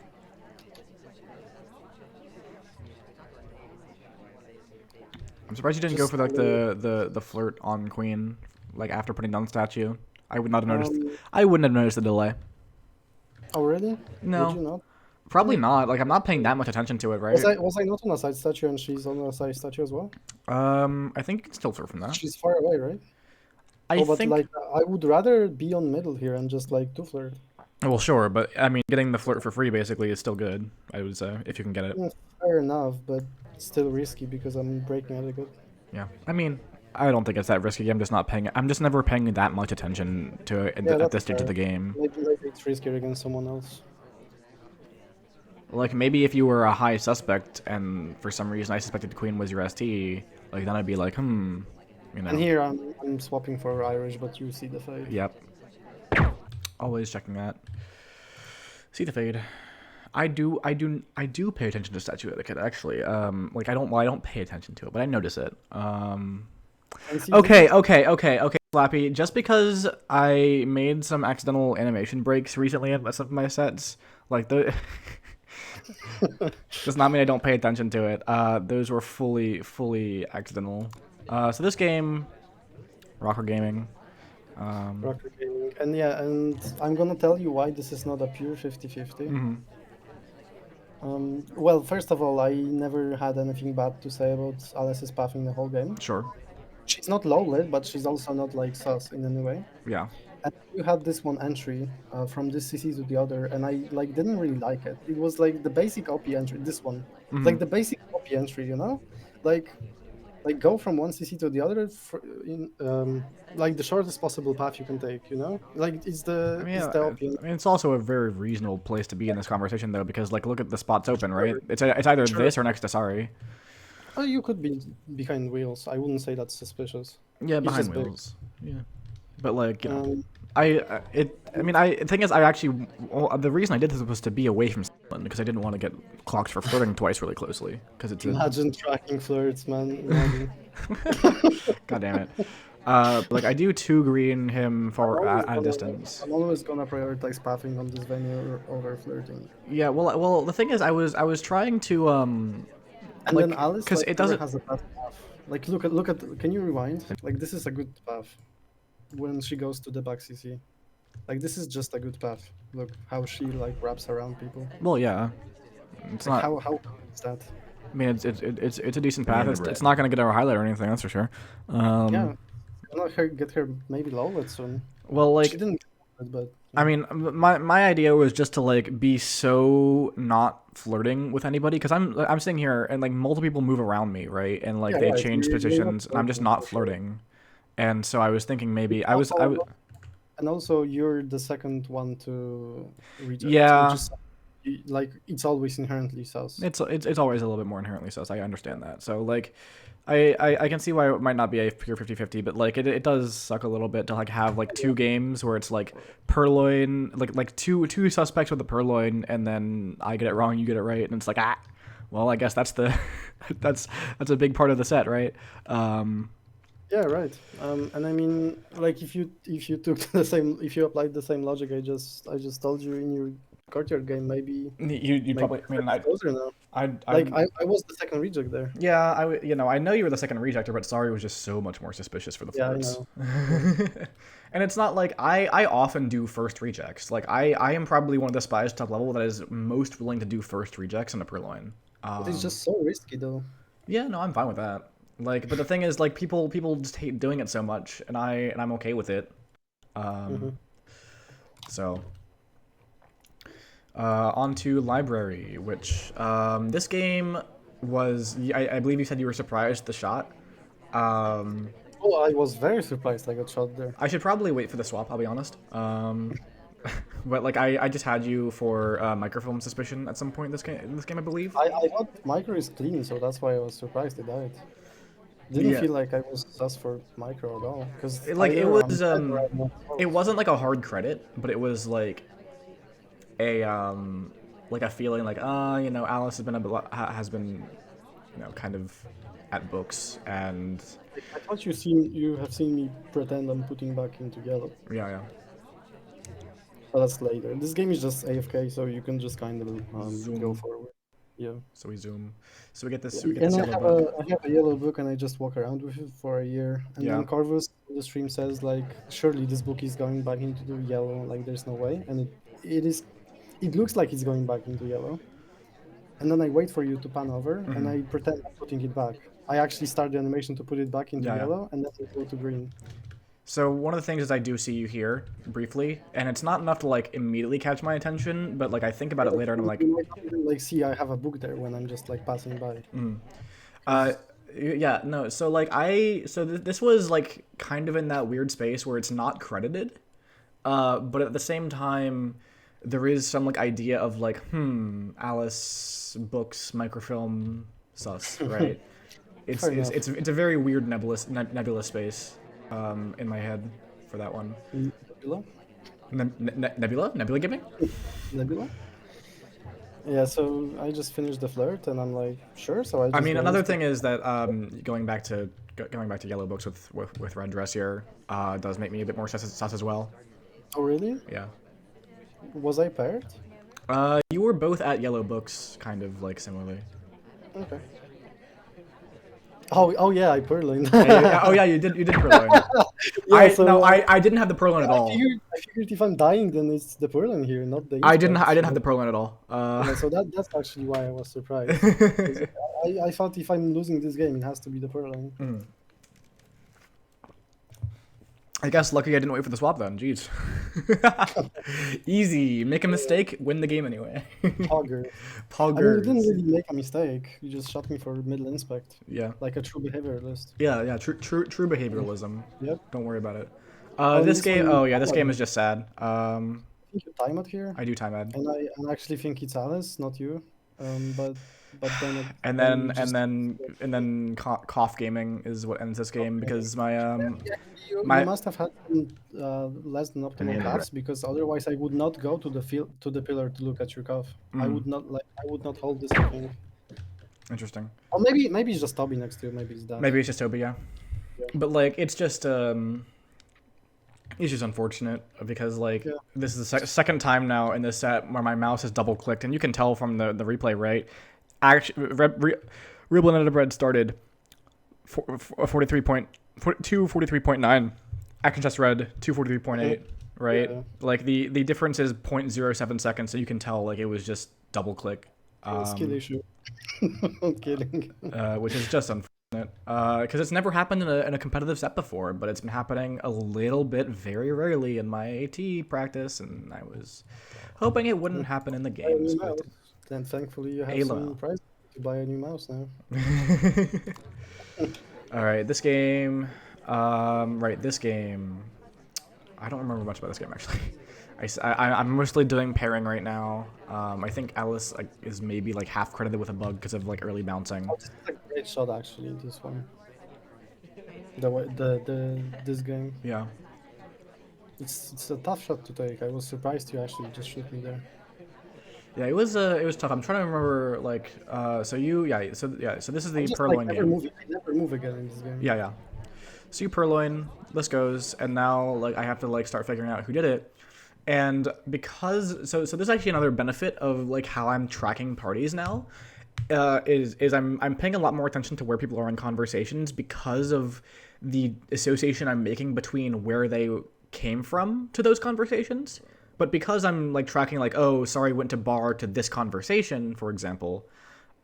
I'm surprised you didn't go for like the flirt on Queen, like after putting down the statue. I would not have noticed. I wouldn't have noticed the delay. Oh really? No. Did you not? Probably not. Like I'm not paying that much attention to it, right? Was I not on a side statue and she's on a side statue as well? I think you can still flirt from that. She's far away, right? I But think. like I would rather be on middle here and just like do flirt. Well, sure, but I mean, getting the flirt for free basically is still good. I would say if you can get it. Yeah, fair enough, but still risky because I'm breaking etiquette. Yeah. I mean, I don't think it's that risky. I'm just not paying. I'm just never paying that much attention to it at that's this stage of fair. the game. Maybe it's riskier against someone else. Like maybe if you were a high suspect and for some reason I suspected Queen was your ST, like then I'd be like, you know. And here I'm swapping for Irish, but you see the fade. Yep. Always checking that. See the fade. I do pay attention to statue etiquette actually. Like I don't pay attention to it, but I notice it. And see Okay, Slappy. Just because I made some accidental animation breaks recently in some of my sets, like Does not mean I don't pay attention to it. Those were fully accidental. So this game, Rocker Gaming. Rocker Gaming. And yeah, and I'm gonna tell you why this is not a pure 50-50. Mhm. Well, first of all, I never had anything bad to say about Alice's pathing the whole game. Sure. She's not low-lit, but she's also not like sus in any way. Yeah. And you had this one entry from this CC to the other, and I like didn't really like it. It was like the basic OP entry. This one, like the basic OP entry, you know, like go from one CC to the other in like the shortest possible path you can take. You know, like it's the I mean, it's the OP. I mean, it's also a very reasonable place to be in this conversation, though, because like, look at the spots open, right? It's either this or next to Sorry. Oh, you could be behind wheels. I wouldn't say that's suspicious. Yeah, It's behind just big. wheels. Yeah, but like, you know, Um, the thing is, the reason I did this was to be away from someone because I didn't want to get clocked for flirting twice really closely because it's Imagine tracking flirts, man. Imagine. God damn it. Like I do 2 green him for at a distance. I'm always gonna prioritize pathing on this venue over flirting. Yeah, well, the thing is, I was trying to And like, then Alice, because like, it never doesn't. has a bad path. Like look at. Can you rewind? Like this is a good path. When she goes to the back CC, like this is just a good path. Look how she like wraps around people. Well, yeah, it's Like, not. how is that? I mean, it's a decent path. It's not gonna get her a highlight or anything, that's for sure. Yeah, I'll get her maybe low soon. Well, like, She didn't, get it, but I mean, my idea was just to like be so not flirting with anybody because I'm sitting here and like multiple people move around me, right? And like Yeah, they right, change you're not positions and I'm just flirting, not for sure. flirting. And so I was thinking maybe I was And also, you're the second one to reject. Yeah. Which is like it's always inherently sus. It's always a little bit more inherently sus. I understand that. So like I can see why it might not be a pure 50-50, but like it does suck a little bit to like have like 2 games where it's like purloin, like two suspects with the purloin, and then I get it wrong, you get it right, and it's like well, I guess that's the that's a big part of the set, right? Yeah, right. And I mean, like if you took if you applied the same logic I just told you in your courtyard game, maybe You probably. I mean, closer now. I was the second reject there. Yeah, I know you were the second rejector, but Sorry was just so much more suspicious for the Yeah, I flirts. know. And it's not like I often do first rejects. Like I am probably one of the spies top level that is most willing to do first rejects in a purloin. But it's just so risky though. Yeah, no, I'm fine with that. Like, but the thing is, like, people just hate doing it so much, and I'm okay with it. So, on to Library, which this game was. I believe you said you were surprised at the shot. Oh, I was very surprised I got shot there. I should probably wait for the swap. I'll be honest. But like I just had you for microfilm suspicion at some point in this game, I believe. I thought micro is clean, so that's why I was surprised it died. Didn't Yeah. feel like I was sus for micro at all, because It wasn't like a hard credit, but it was like a feeling like Alice has been kind of at books, and I thought you have seen me pretend I'm putting back into yellow, yeah. but that's later. This game is just AFK, so you can just kind of go forward. Yeah. So we zoom. So we get this. Yeah, We get this and yellow book. I have a yellow book, and I just walk around with it for a year. And Yeah. then Corvus on the stream says like, surely this book is going back into the yellow. Like, there's no way, and it is. It looks like it's going back into yellow. And then I wait for you to pan over, and I pretend I'm putting it back. I actually start the animation to put it back into Yeah. yellow, and then I go to green. So one of the things is I do see you here briefly, and it's not enough to like immediately catch my attention, but like I think about it later and I'm like, You might not even, like, see I have a book there when I'm just like passing by. yeah, no. So like this was like kind of in that weird space where it's not credited, but at the same time, there is some like idea of like, Alice books microfilm sus, right? It's a very weird nebulous space, in my head for that one. Nebula? Nebula gaming? Nebula? Yeah, so I just finished the flirt, and I'm like, sure. So I mean, another thing is that going back to yellow books with red dress here does make me a bit more sus as well. Oh really? Yeah. Was I paired? You were both at Yellow Books, kind of like similarly. Okay. Oh yeah, I purloined. Oh yeah, you did purloin. Yeah, I didn't have the purloin at all. I figured if I'm dying, then it's the purloin here, not the. I didn't have the purloin at all. Yeah, so that's actually why I was surprised. 'Cause I thought if I'm losing this game, it has to be the purloin. I guess lucky I didn't wait for the swap then. Jeez. Easy. Make a mistake, win the game anyway. Poggers. Poggers. I mean, you didn't really make a mistake. You just shot me for middle inspect. Yeah. Like a true behavioralist. Yeah. True behavioralism. Yep. Don't worry about it. this Game. one- Oh yeah, this game is just sad. I think you time it here. I do time ad. And I actually think it's Alice, not you. But then it, And then cough gaming is what ends this game because my you must have had less than optimal paths because otherwise I would not go to the pillar to look at your cough. I would not hold this thing. Interesting. Or maybe it's just Toby next to you. Maybe it's that. Maybe it's just Toby, yeah. But like it's just unfortunate because like this is the second time now in this set where my mouse has double clicked and you can tell from the replay, right? Actually, Real Bread started 43.9, action test read 243.8, right? Yeah. Like the difference is 0.07 seconds, so you can tell like it was just double click. Skill issue. I'm kidding. Which is just unfortunate because it's never happened in a competitive set before, but it's been happening a little bit very rarely in my AT practice, and I was hoping it wouldn't happen in the games. But then thankfully you have some prize to buy a new mouse now. All right, this game. This game. I don't remember much about this game actually. I'm mostly doing pairing right now. I think Alice is maybe like half credited with a bug because of like early bouncing. Oh, this is a great shot actually. This one. This game. Yeah. It's a tough shot to take. I was surprised you actually just shoot me there. Yeah, it was tough. I'm trying to remember so this is the purloin game. I never move again in this game. Yeah. So you purloin, this goes, and now like I have to like start figuring out who did it. And because so there's actually another benefit of like how I'm tracking parties now, is I'm paying a lot more attention to where people are in conversations because of the association I'm making between where they came from to those conversations. But because I'm like tracking like, oh, sorry, went to bar to this conversation, for example,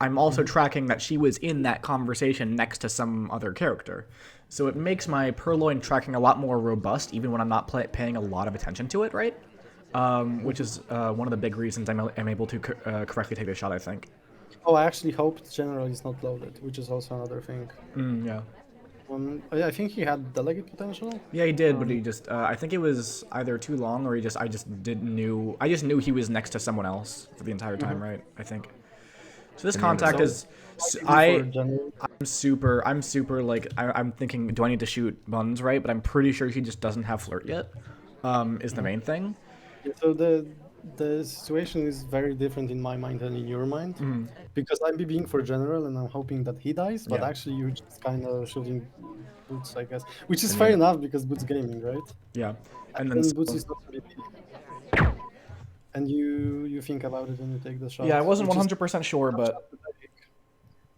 I'm also tracking that she was in that conversation next to some other character. So it makes my purloin tracking a lot more robust, even when I'm not paying a lot of attention to it, right? Which is one of the big reasons I'm able to correctly take the shot, I think. Oh, I actually hoped General is not loaded, which is also another thing. Yeah. I think he had delegate potential. Yeah, he did, but he just I think it was either too long or I just knew he was next to someone else for the entire time, right? I think. So this contact is I'm super like I'm thinking, do I need to shoot buns, right? But I'm pretty sure he just doesn't have flirt yet. Is the main thing. So the situation is very different in my mind than in your mind, because I'm BBing for General and I'm hoping that he dies, but actually you're just kind of shooting Boots, I guess, which is fair enough because Boots gaming, right? Yeah, and then Boots is not BB. And you think about it when you take the shot. Yeah, I wasn't 100% sure, but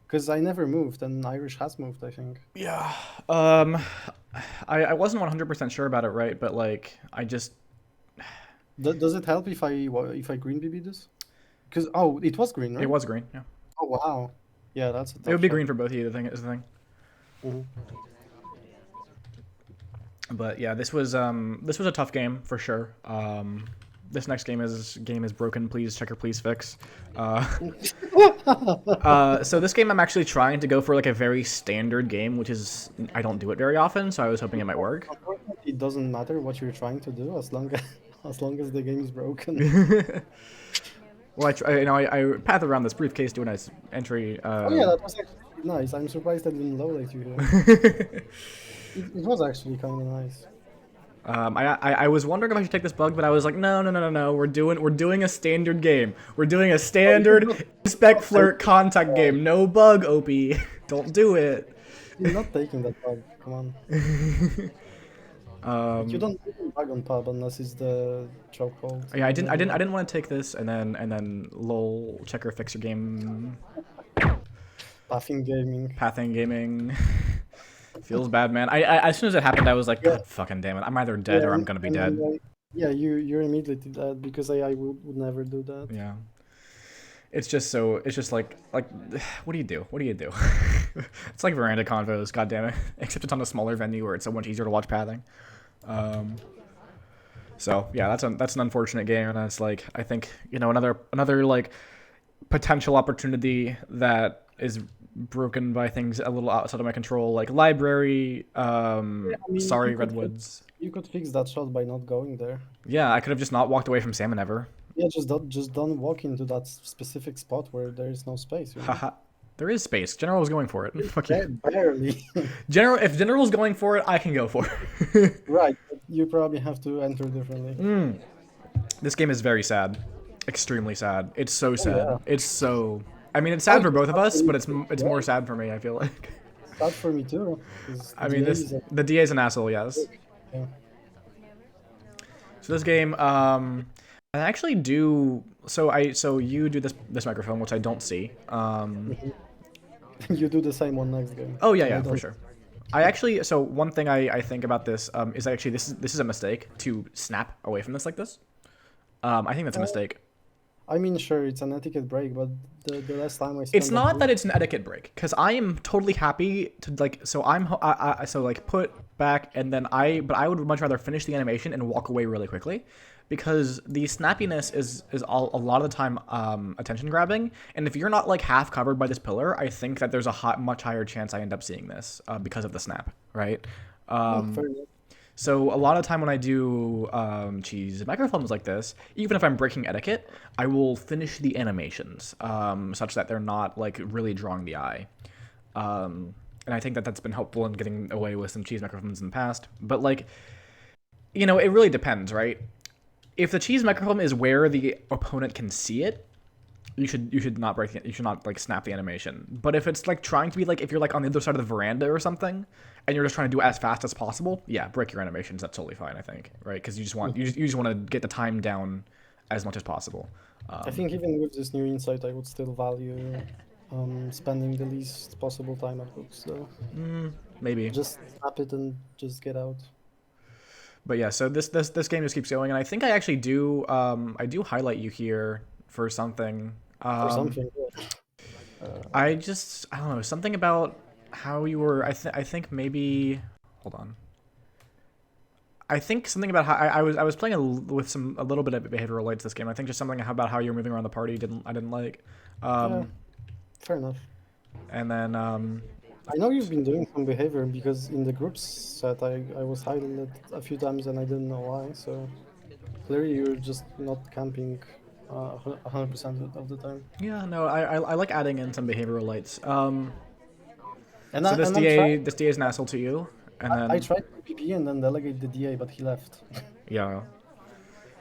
because I never moved and Irish has moved, I think. Yeah, I wasn't 100% sure about it, right? But like I just. Does it help if I green BB this? Because it was green, right? It was green, yeah. Oh wow, yeah, that's. It would be green for both of you. The thing is the thing. But yeah, this was a tough game for sure. This next game is broken. Please check or please fix. So this game I'm actually trying to go for like a very standard game, which is I don't do it very often. So I was hoping it might work. It doesn't matter what you're trying to do as long as the game is broken. Well, I path around this briefcase doing a nice entry. Oh yeah, that was actually nice. I'm surprised I didn't load you here. It was actually kind of nice. I was wondering if I should take this bug, but I was like, no. We're doing a standard game. We're doing a standard spec flirt contact game. No bug, Opie. Don't do it. You're not taking that bug. Come on. You don't bug on pub unless it's the chokehold. Yeah, I didn't want to take this and then lol checker fix your game. Pathing gaming. Pathing gaming. Feels bad, man. I as soon as it happened, I was like, God fucking damn it! I'm either dead or I'm gonna be dead. Yeah, you're immediately dead because I would never do that. Yeah. It's just like what do you do? What do you do? It's like veranda convos, god damn it. Except it's on a smaller venue where it's so much easier to watch pathing. So yeah, that's an unfortunate game, and it's like I think another like potential opportunity that is broken by things a little outside of my control, like library. Sorry, Redwoods. You could fix that shot by not going there. Yeah, I could have just not walked away from salmon ever. Yeah, just don't walk into that specific spot where there is no space. Haha. There is space. General was going for it. Fuck you. Barely. If General's going for it, I can go for it. Right, but you probably have to enter differently. This game is very sad. Extremely sad. It's so sad. Yeah. It's so... I mean, it's sad for both of us, but it's more sad for me, I feel like. Sad for me too. I mean, the DA is an asshole, yes. Yeah. So this game, I actually do... So you do this microphone, which I don't see. You do the same one next game. Oh yeah, for sure. I actually, so one thing I think about this is actually this is a mistake to snap away from this like this. I think that's a mistake. I mean, sure, it's an etiquette break, but the last time I spent It's not that it's an etiquette break, because I am totally happy to like. So so like put back and then but I would much rather finish the animation and walk away really quickly, because the snappiness is a lot of the time attention grabbing, and if you're not like half covered by this pillar, I think that there's a much higher chance I end up seeing this because of the snap, right? fair enough. So a lot of time when I do microphones like this, even if I'm breaking etiquette, I will finish the animations such that they're not like really drawing the eye. And I think that that's been helpful in getting away with some cheese microphones in the past. But like, it really depends, right? If the cheese microphone is where the opponent can see it, you should not break it. You should not like snap the animation. But if it's like trying to be like, if you're like on the other side of the veranda or something, and you're just trying to do it as fast as possible, yeah, break your animations. That's totally fine, I think, right? Because you just want to get the time down as much as possible. I think even with this new insight, I would still value spending the least possible time at books, though. Maybe. Just snap it and just get out. But yeah, so this game just keeps going, and I think I actually do I do highlight you here for something. For something. I don't know, something about how you were. I think maybe. Hold on. I think something about how I was playing with a little bit of behavioral lights this game. I think just something about how you're moving around the party I didn't like. Fair enough. And then I know you've been doing some behavior because in the groups set I was hiding it a few times and I didn't know why. So clearly you're just not camping 100% of the time. Yeah, no, I like adding in some behavioral lights. And so this DA is an asshole to you, and then I tried PP and then delegate the DA, but he left. Yeah.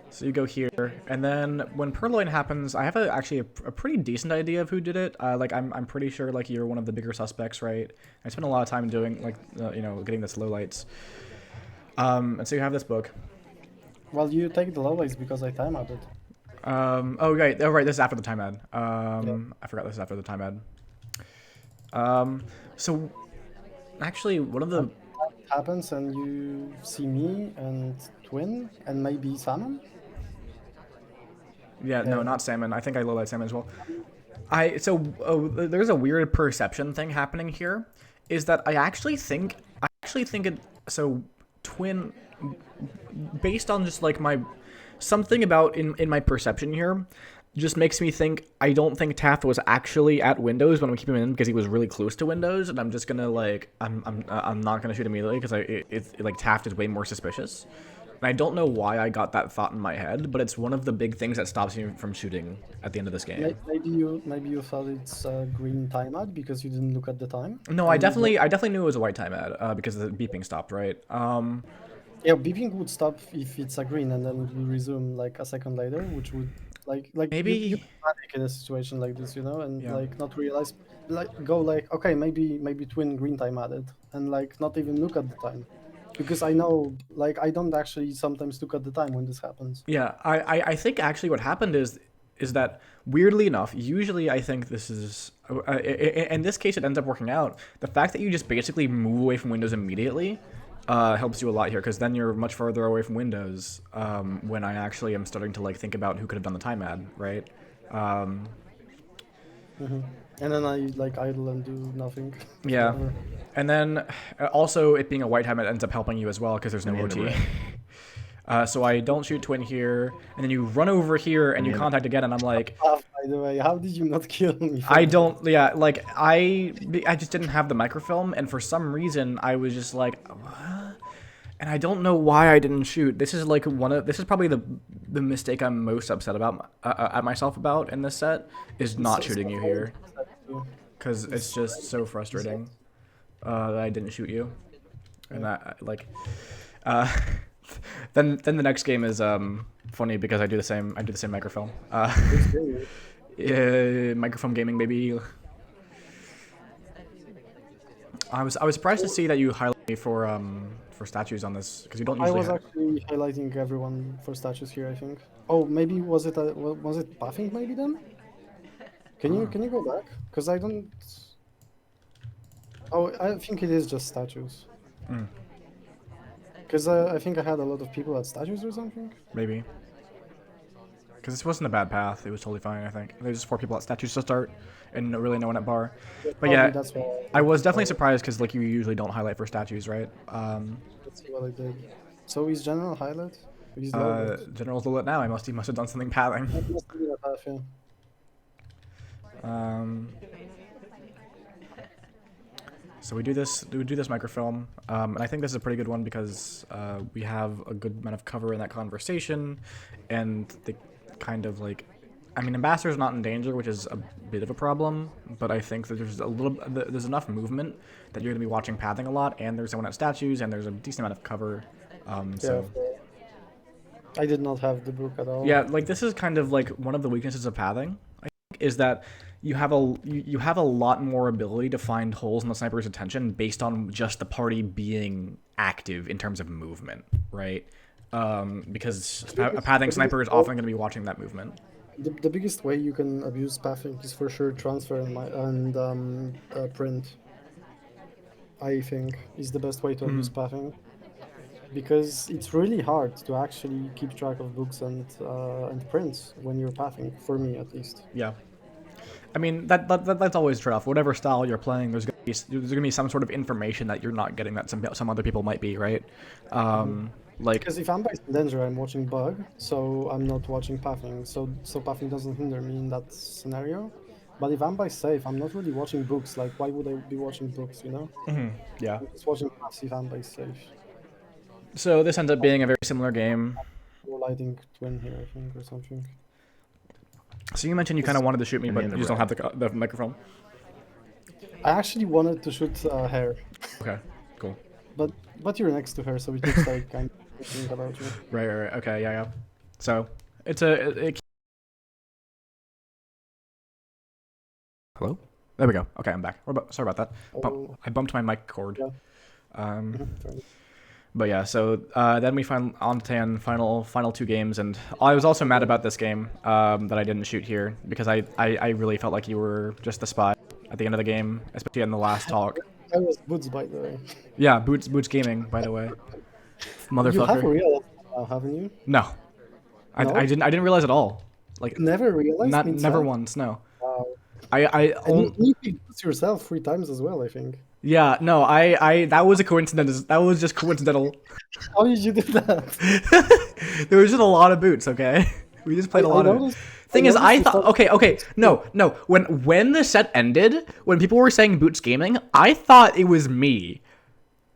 So you go here, and then when Purloin happens, I have actually a pretty decent idea of who did it. Like I'm pretty sure like you're one of the bigger suspects, right? I spent a lot of time doing like getting the low lights. And so you have this book. Well, you take the low lights because I time added. Oh right, this is after the time ad. Yeah. I forgot this is after the time ad. So actually one of the happens and you see me and Twin and maybe Salmon. Yeah, no, not Salmon. I think I low light Salmon as well. There's a weird perception thing happening here. Is that I actually think it. So Twin, based on just like something about in my perception here, just makes me think I don't think Taft was actually at Windows when we keep him in because he was really close to Windows, and I'm just gonna like I'm not gonna shoot immediately because it's like Taft is way more suspicious. And I don't know why I got that thought in my head, but it's one of the big things that stops me from shooting at the end of this game. Maybe you thought it's a green time ad because you didn't look at the time. No, I definitely knew it was a white time ad because the beeping stopped, right? Yeah, beeping would stop if it's a green, and then it will resume like a second later, which would like maybe you panic in a situation like this, and yeah. like not realize, like go like okay, maybe Twin green time added, and like not even look at the time. Because I know, like, I don't actually sometimes look at the time when this happens. Yeah, I think actually what happened is that weirdly enough, usually I think this is in this case it ends up working out. The fact that you just basically move away from Windows immediately helps you a lot here, because then you're much further away from Windows when I actually am starting to like think about who could have done the time ad, right? And then I like idle and do nothing. Yeah, Whatever. and then also it being a white time, it ends up helping you as well because there's no OT. So I don't shoot twin here, and then you run over here and you contact again, and I'm like, By the way, how did you not kill me? I don't, yeah, like I just didn't have the microfilm, and for some reason I was just like, what? And I don't know why I didn't shoot. This is like this is probably the mistake I'm most upset about at myself about in this set, is not shooting you here, because it's just so frustrating that I didn't shoot you, and that like, then the next game is funny because I do the same microfilm. Microfilm gaming, baby. I was surprised to see that you highlight me for statues on this, because you don't usually. I was actually highlighting everyone for statues here, I think. Oh, maybe was it buffing maybe then? Can you go back? Because I don't. Oh, I think it is just statues. Because I think I had a lot of people at statues or something. Maybe. Because this wasn't a bad path. It was totally fine, I think. There's just 4 people at statues to start, and really no one at bar. But yeah, that's why I was definitely surprised, because like you usually don't highlight for statues, right? Let's see what I did. So is general highlight? General's low lit now. He must have done something pathing. That must have been a path, yeah. So we do this microfilm, and I think this is a pretty good one because we have a good amount of cover in that conversation, and the kind of like, I mean, Ambassador's not in danger, which is a bit of a problem, but I think that there's enough movement that you're gonna be watching pathing a lot, and there's someone at statues, and there's a decent amount of cover. So I did not have the book at all. yeah, like this is kind of like one of the weaknesses of pathing, I think, is that you have a lot more ability to find holes in the sniper's attention based on just the party being active in terms of movement, right? Because a pathing sniper is often going to be watching that movement. The biggest way you can abuse pathing is for sure transfer and print. I think is the best way to abuse pathing, because it's really hard to actually keep track of books and prints when you're pathing. For me, at least. Yeah. I mean, that's always tough. Whatever style you're playing, there's gonna be some sort of information that you're not getting that some other people might be, right? Like, because if I'm by danger, I'm watching bug, so I'm not watching pathing. So pathing doesn't hinder me in that scenario. But if I'm by safe, I'm not really watching books. Like, why would I be watching books? You know? yeah. I'm just watching paths if I'm by safe. So this ends up being a very similar game. Or lighting twin here, I think, or something. So you mentioned you kind of wanted to shoot me, but you just don't have the microphone. I actually wanted to shoot her. Okay, cool. But you're next to her, so it looks like I'm thinking about you. Right. Okay, yeah. So it's Hello? There we go. Okay, I'm back. Sorry about that. I bumped my mic cord. Yeah. But yeah, so then we find on to 10 final 2 games, and I was also mad about this game that I didn't shoot here, because I really felt like you were just the spy at the end of the game, especially in the last talk. I was Boots, by the way. Yeah, Boots Gaming, by the way. Motherfucker. You have realized now, haven't you? No. I didn't realize at all. Like, never realized? Never once, no. Wow. And you beat yourself 3 times as well, I think. Yeah, no, that was a coincidence. That was just coincidental. How did you do that? There was just a lot of boots, okay? We just played a lot of. Thing is, I thought, okay, no. When the set ended, when people were saying Boots Gaming, I thought it was me.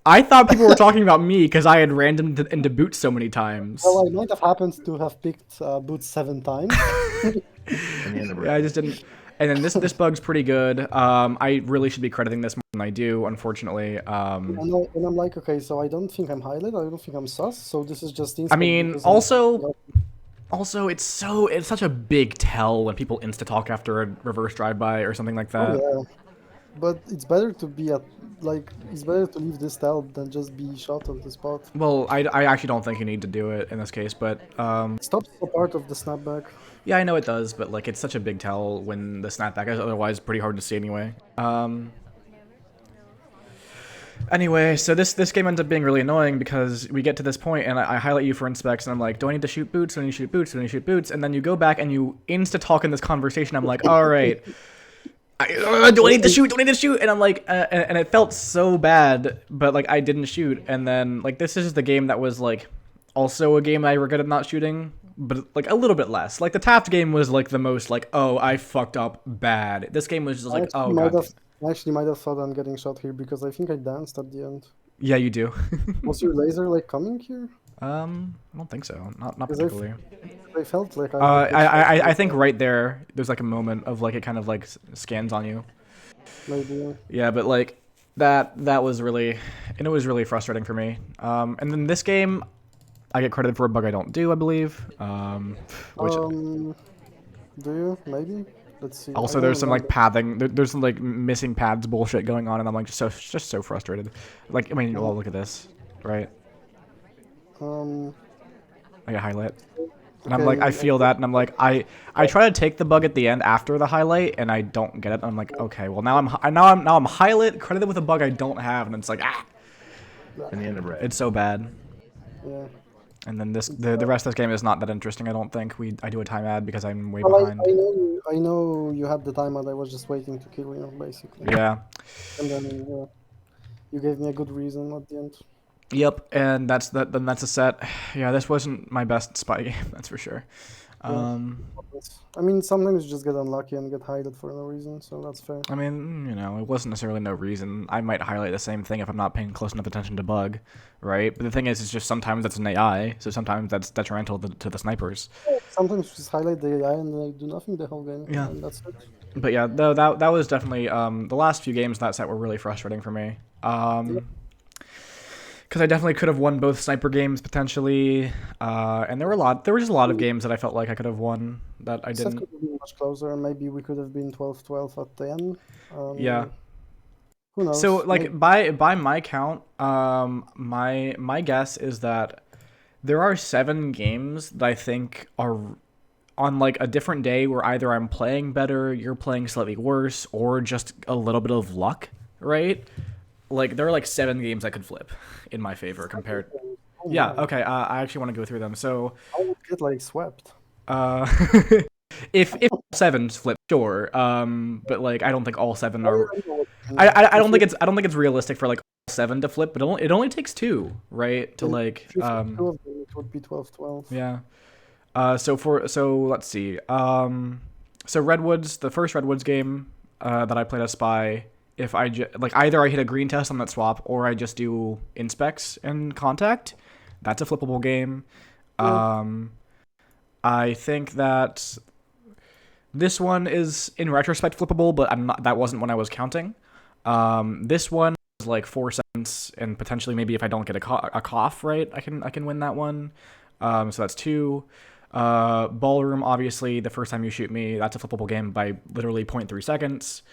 I thought people were talking about me because I had randomed into Boots so many times. Well, I might have happened to have picked Boots 7 times. Yeah, I just didn't. And then this bug's pretty good. I really should be crediting this more than I do, unfortunately. And I'm like, okay, so I don't think I'm highlight, I don't think I'm sus, so this is just I mean, also, it's such a big tell when people insta-talk after a reverse drive-by or something like that. Oh, But it's better to be it's better to leave this stealth than just be shot on the spot. Well, I actually don't think you need to do it in this case, but Stops a part of the snapback. yeah, I know it does, but like it's such a big tell when the snapback is otherwise pretty hard to see anyway. Anyway, so this game ends up being really annoying because we get to this point and I highlight you for inspects and I'm like, do I need to shoot boots? Do I need to shoot boots? Do I need to shoot boots? And then you go back and you insta-talk in this conversation. I'm like, all right, do I need to shoot? Do I need to shoot? And I'm like, and it felt so bad, but like I didn't shoot. And then like this is the game that was like also a game I regretted not shooting, but like a little bit less. Like the Taft game was like the most like, oh, I fucked up bad. This game was just like, oh god. I actually might have thought I'm getting shot here because I think I danced at the end. Yeah, you do. Was your laser like coming here? I don't think so. Not particularly. I felt like I think right there's like a moment of like it kind of like scans on you. Maybe. Yeah, but like that was really, and it was really frustrating for me. And then this game, I get credited for a bug I don't do, I believe. Which Do you? Maybe. Let's see. also there's some like pathing. There's some like missing paths bullshit going on, and I'm like just so frustrated. Like I mean, well, look at this, right? I get highlight. And I'm like, I feel that, and I'm like, I try to take the bug at the end after the highlight, and I don't get it. And I'm like, okay, well now I'm highlight credited with a bug I don't have, and it's like In the end of red. it's so bad. Yeah. And then the rest of this game is not that interesting. I don't think I do a time ad because I'm way Well, behind. I know you had the time and I was just waiting to kill you, basically. Yeah. And then you gave me a good reason at the end. Yep. And that's that. Then that's a set. Yeah, this wasn't my best spy game. That's for sure. I mean, sometimes you just get unlucky and get hided for no reason, so that's fair. I mean, you know, it wasn't necessarily no reason. I might highlight the same thing if I'm not paying close enough attention to bug, right? But the thing is, it's just sometimes that's an AI, so sometimes that's detrimental to the snipers. Sometimes you just highlight the AI and they do nothing the whole game. Yeah. And that's it. But yeah, though that was definitely the last few games in that set were really frustrating for me. Because I definitely could have won both sniper games potentially, and there were just a lot of games that I felt like I could have won that I Set didn't. could have been much closer, and maybe we could have been 12-12 at the end. Yeah. Who knows? So like by my count, my guess is that there are 7 games that I think are on like a different day where either I'm playing better, you're playing slightly worse, or just a little bit of luck, right? Like there are like 7 games I could flip in my favor compared. Oh Yeah, my. okay. I actually want to go through them. So, I would get like swept. if 7's flip, sure. But like I don't think all 7 I are. don't know what- I don't think it's realistic for like all 7 to flip, but it only takes 2, right? To like If you flip 2 of them, it would be 12-12. yeah. So let's see. So Redwoods, the first Redwoods game that I played as spy. If I like either I hit a green test on that swap or I just do inspects and contact, that's a flippable game. I think that this one is in retrospect flippable, but that wasn't when I was counting. This one is like 4 seconds, and potentially maybe if I don't get a cough right, I can win that one. So that's 2. Ballroom, obviously, the first time you shoot me, that's a flippable game by literally 0.3 seconds.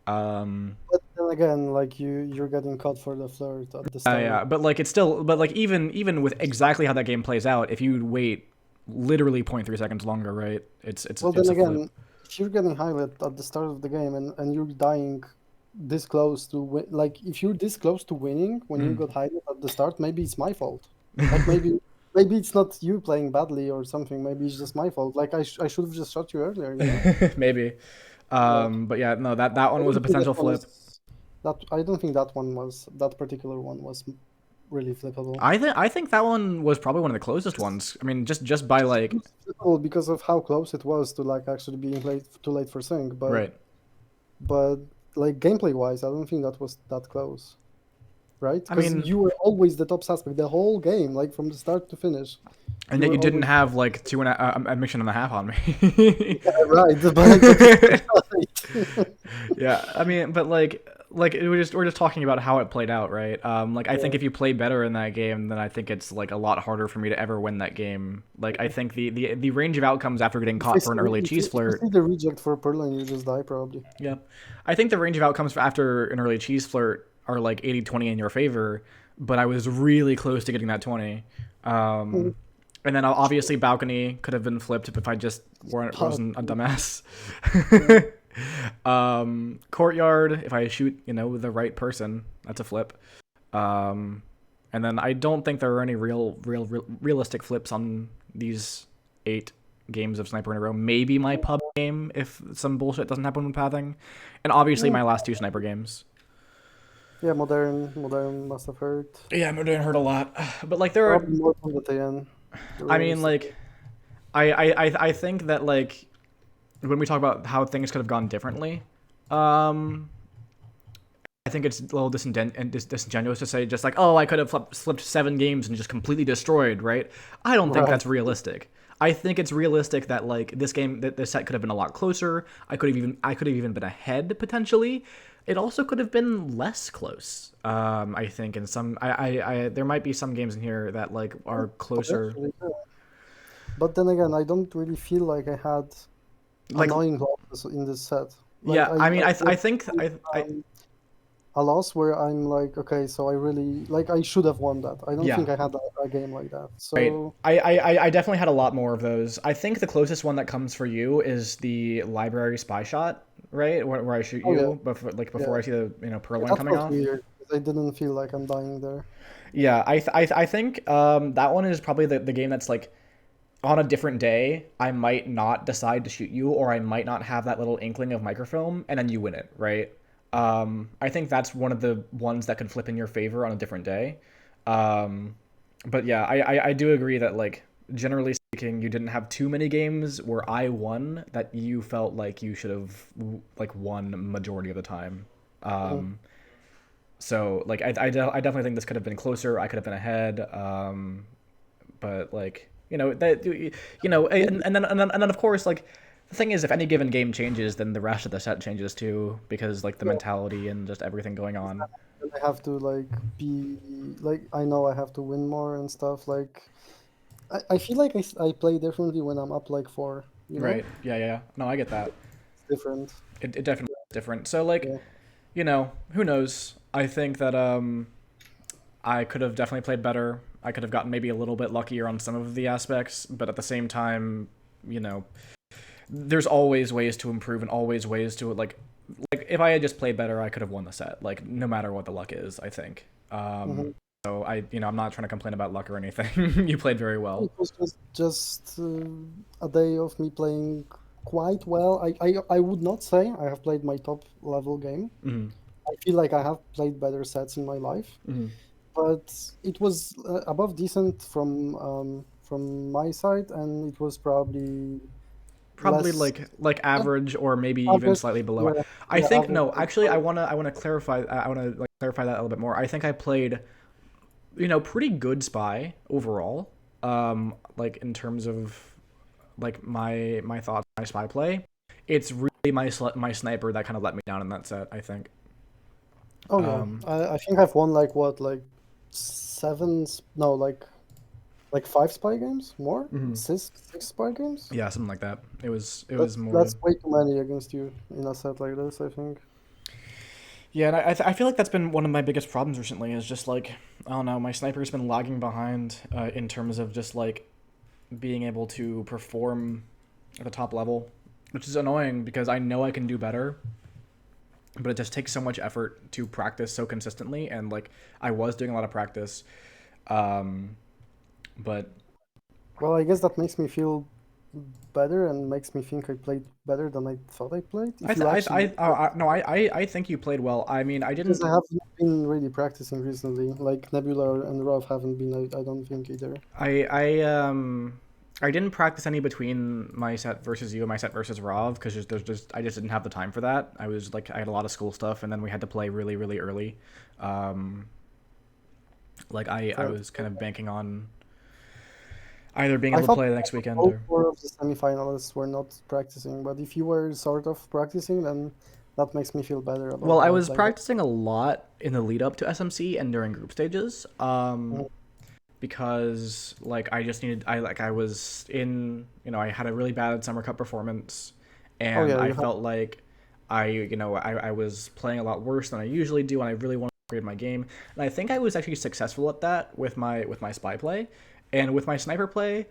But then again, like you're getting caught for the flirt at the start. Yeah, but like it's still, but like even with exactly how that game plays out, if you wait literally 0.3 seconds longer, right? It's Well, it's then a flip. again, if you're getting highlight at the start of the game and you're dying this close to win, like if you're this close to winning when you got highlight at the start, maybe it's my fault. Like maybe it's not you playing badly or something. Maybe it's just my fault. Like I should have just shot you earlier. You know? Maybe. But yeah, no, that one was a potential flip. I don't think that particular one was really flippable. I think that one was probably one of the closest ones. I mean, just by like Flippable because of how close it was to like actually being too late for sync. But right. but like gameplay wise, I don't think that was that close. Right? I 'Cause mean- you were always the top suspect the whole game, like from the start to finish. And yet you didn't have like 2.5 a mission and a half on me. Yeah, right. But Yeah, I mean, but like like we're just talking about how it played out, right? Like I think if you play better in that game, then I think it's like a lot harder for me to ever win that game. Like I think the range of outcomes after getting caught for an early cheese flirt. If you see the reject for Perlin, you just die probably. Yeah, I think the range of outcomes after an early cheese flirt are like 80-20 in your favor, but I was really close to getting that 20. And then obviously balcony could have been flipped if I just wasn't a dumbass. Courtyard, if I shoot, the right person, that's a flip. And then I don't think there are any realistic flips on these 8 games of sniper in a row. Maybe my pub game if some bullshit doesn't happen with pathing, and obviously my last 2 sniper games. Yeah, modern must have hurt. Yeah, modern hurt a lot, but like there are Probably more from the TN. I mean, like, I think that, like, when we talk about how things could have gone differently, I think it's a little disingenuous to say just like, oh, I could have flipped 7 games and just completely destroyed, right? I don't think that's realistic. I think it's realistic that like this set could have been a lot closer. I could have even been ahead potentially. It also could have been less close. I think in some, there might be some games in here that like are closer. But then again, I don't really feel like I had annoying losses in this set. Like, yeah, I think a loss where I'm like, okay, so I really like I should have won that. I don't think I had a game like that. So right. I definitely had a lot more of those. I think the closest one that comes for you is the library spy shot, right? Where I shoot you before I see the Purloin coming off. Weird. I didn't feel like I'm dying there. Yeah, I think that one is probably the game that's like on a different day, I might not decide to shoot you, or I might not have that little inkling of microfilm, and then you win it, right? I think that's one of the ones that could flip in your favor on a different day. But yeah, I do agree that like generally speaking, you didn't have too many games where I won that you felt like you should have like won majority of the time. So like I definitely think this could have been closer. I could have been ahead. But like and then of course like. The thing is, if any given game changes, then the rest of the set changes too, because like the mentality and just everything going on. I have to like be like I know I have to win more and stuff. Like I feel like I play differently when I'm up like 4. Right? Yeah. No, I get that. It's different. It definitely is different. So like, who knows? I think that I could have definitely played better. I could have gotten maybe a little bit luckier on some of the aspects, but at the same time, there's always ways to improve and always ways to like if I had just played better, I could have won the set, like no matter what the luck is, I think. So I'm not trying to complain about luck or anything. You played very well. It was just a day of me playing quite well. I would not say I have played my top level game. I feel like I have played better sets in my life, but it was above decent from my side, and it was probably like average or maybe even slightly below. I think no, actually I want to clarify clarify that a little bit more. I think I played pretty good spy overall. Like in terms of like my thoughts, my spy play. It's really my sniper that kind of let me down in that set, I think. Oh yeah. I think I've won like 7 like 5 spy games, more 6 spy games. Yeah, something like that. It was more. That's way too many against you in a set like this, I think. Yeah, and I feel like that's been one of my biggest problems recently. Is just like I don't know, my sniper's been lagging behind in terms of just like being able to perform at the top level, which is annoying because I know I can do better. But it just takes so much effort to practice so consistently, and like I was doing a lot of practice. But well, I guess that makes me feel better and makes me think I played better than I thought I played. I think you played well. I mean, I didn't. Because I haven't been really practicing recently. Like Nebula and Rav haven't been. I don't think either. I didn't practice any between my set versus you and my set versus Rav because I just didn't have the time for that. I had a lot of school stuff, and then we had to play really really early. Like I was kind of banking on either being able to play the next weekend. All 4 of the semifinalists were not practicing, but if you were sort of practicing, then that makes me feel better about. Well, I that, was like, practicing a lot in the lead up to SMC and during group stages. Because like I was in, I had a really bad Summer Cup performance, Oh and yeah, I you have. felt like I was playing a lot worse than I usually do, and I really wanted to upgrade my game. And I think I was actually successful at that with my spy play, and with my sniper play,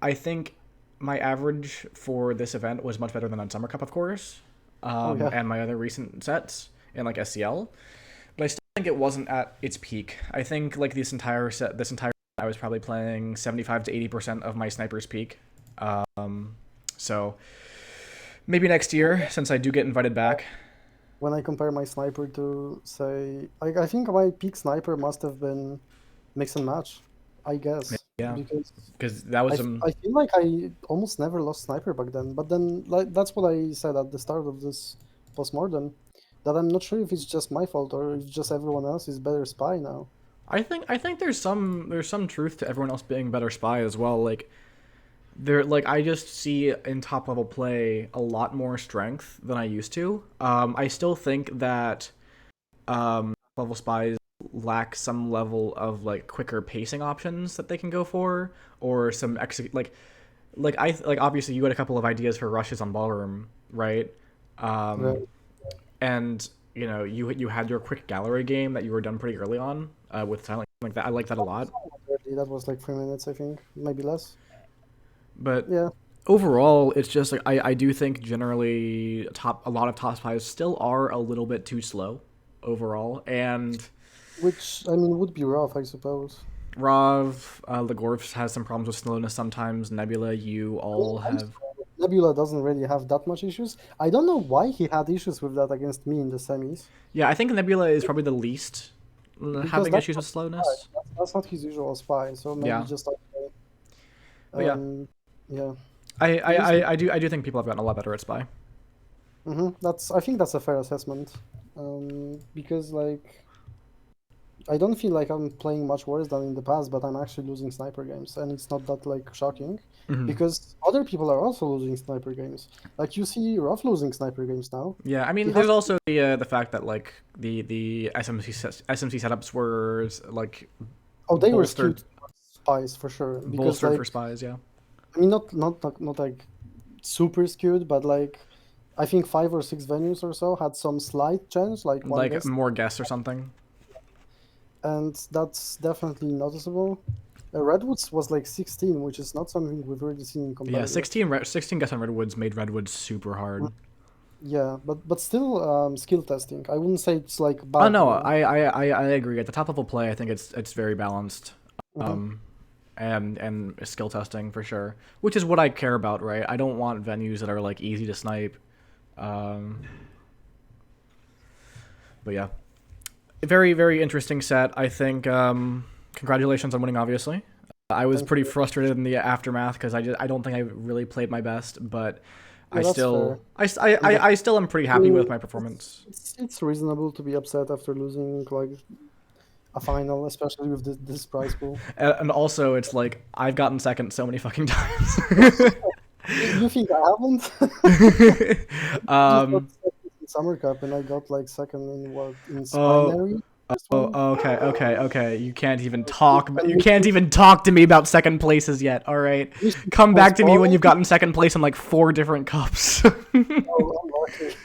I think my average for this event was much better than on Summer Cup, of course, Oh yeah. and my other recent sets in like SCL. But I still think it wasn't at its peak. I think like this entire I was probably playing 75 to 80% of my sniper's peak. So maybe next year, since I do get invited back. When I compare my sniper to, say, I think my peak sniper must have been mix and match, I guess, Yeah, because because that was some. I feel like I almost never lost sniper back then. But then, like, that's what I said at the start of this postmortem, that I'm not sure if it's just my fault or if just everyone else is better spy now. I think there's some truth to everyone else being better spy as well. Like I just see in top level play a lot more strength than I used to. I still think that level spies lack some level of like quicker pacing options that they can go for, or some like obviously you had a couple of ideas for rushes on ballroom, right? Right. And you had your quick gallery game that you were done pretty early on with silent like that. I like that a lot. That was like 3 minutes, I think, maybe less. But Yeah, overall, it's just like I do think generally a lot of top spies still are a little bit too slow overall, and which I mean would be rough, I suppose. Rav, Legorv has some problems with slowness sometimes. Nebula, you I mean, all have. Nebula doesn't really have that much issues. I don't know why he had issues with that against me in the semis, Yeah, I think Nebula is probably the least because having that's issues not with his spy. slowness. That's not his usual spy. So maybe Yeah, just okay. but yeah, Yeah. I, It is. I, I do I do think people have gotten a lot better at spy. That's. I think that's a fair assessment. Because like I don't feel like I'm playing much worse than in the past, but I'm actually losing sniper games, and it's not that like shocking, Hmm. because other people are also losing sniper games. Like you see Ruff losing sniper games now. Yeah, I He mean, has there's also the fact that like the SMC setups were like Oh, they were bolstered skewed towards spies for sure. Because bolstered for like spies. Yeah, I mean not like super skewed, but like I think 5 or 6 venues or so had some slight change, like one like guest, more guests or something. and that's definitely noticeable. Redwoods was like 16, which is not something we've already seen in Yeah, competitive. 16 guests on Redwoods made Redwoods super hard. Yeah, but still skill testing. I wouldn't say it's like Oh bad, no, you know. I agree. At the top level play, I think it's very balanced. Mhm. And skill testing for sure, which is what I care about, right? I don't want venues that are like easy to snipe. Um, but yeah, very very interesting set. I think. Congratulations on winning, obviously. I was Thank pretty you. frustrated in the aftermath because I don't think I really played my best, but I Yeah, that's still fair. I still am pretty I happy with mean, my performance. it's reasonable to be upset after losing like a final, especially with this prize pool. And also, it's like I've gotten second so many fucking times. You think I haven't? Just got um. second in Summer Cup, and I got like second in what in Oh. Spinary first Oh. one. Okay. You can't even You talk. can You you can't think even talk to me about second places yet. All right. you think Come was back to me when falling? you've gotten second place in like 4 different cups. Oh, I'm lucky.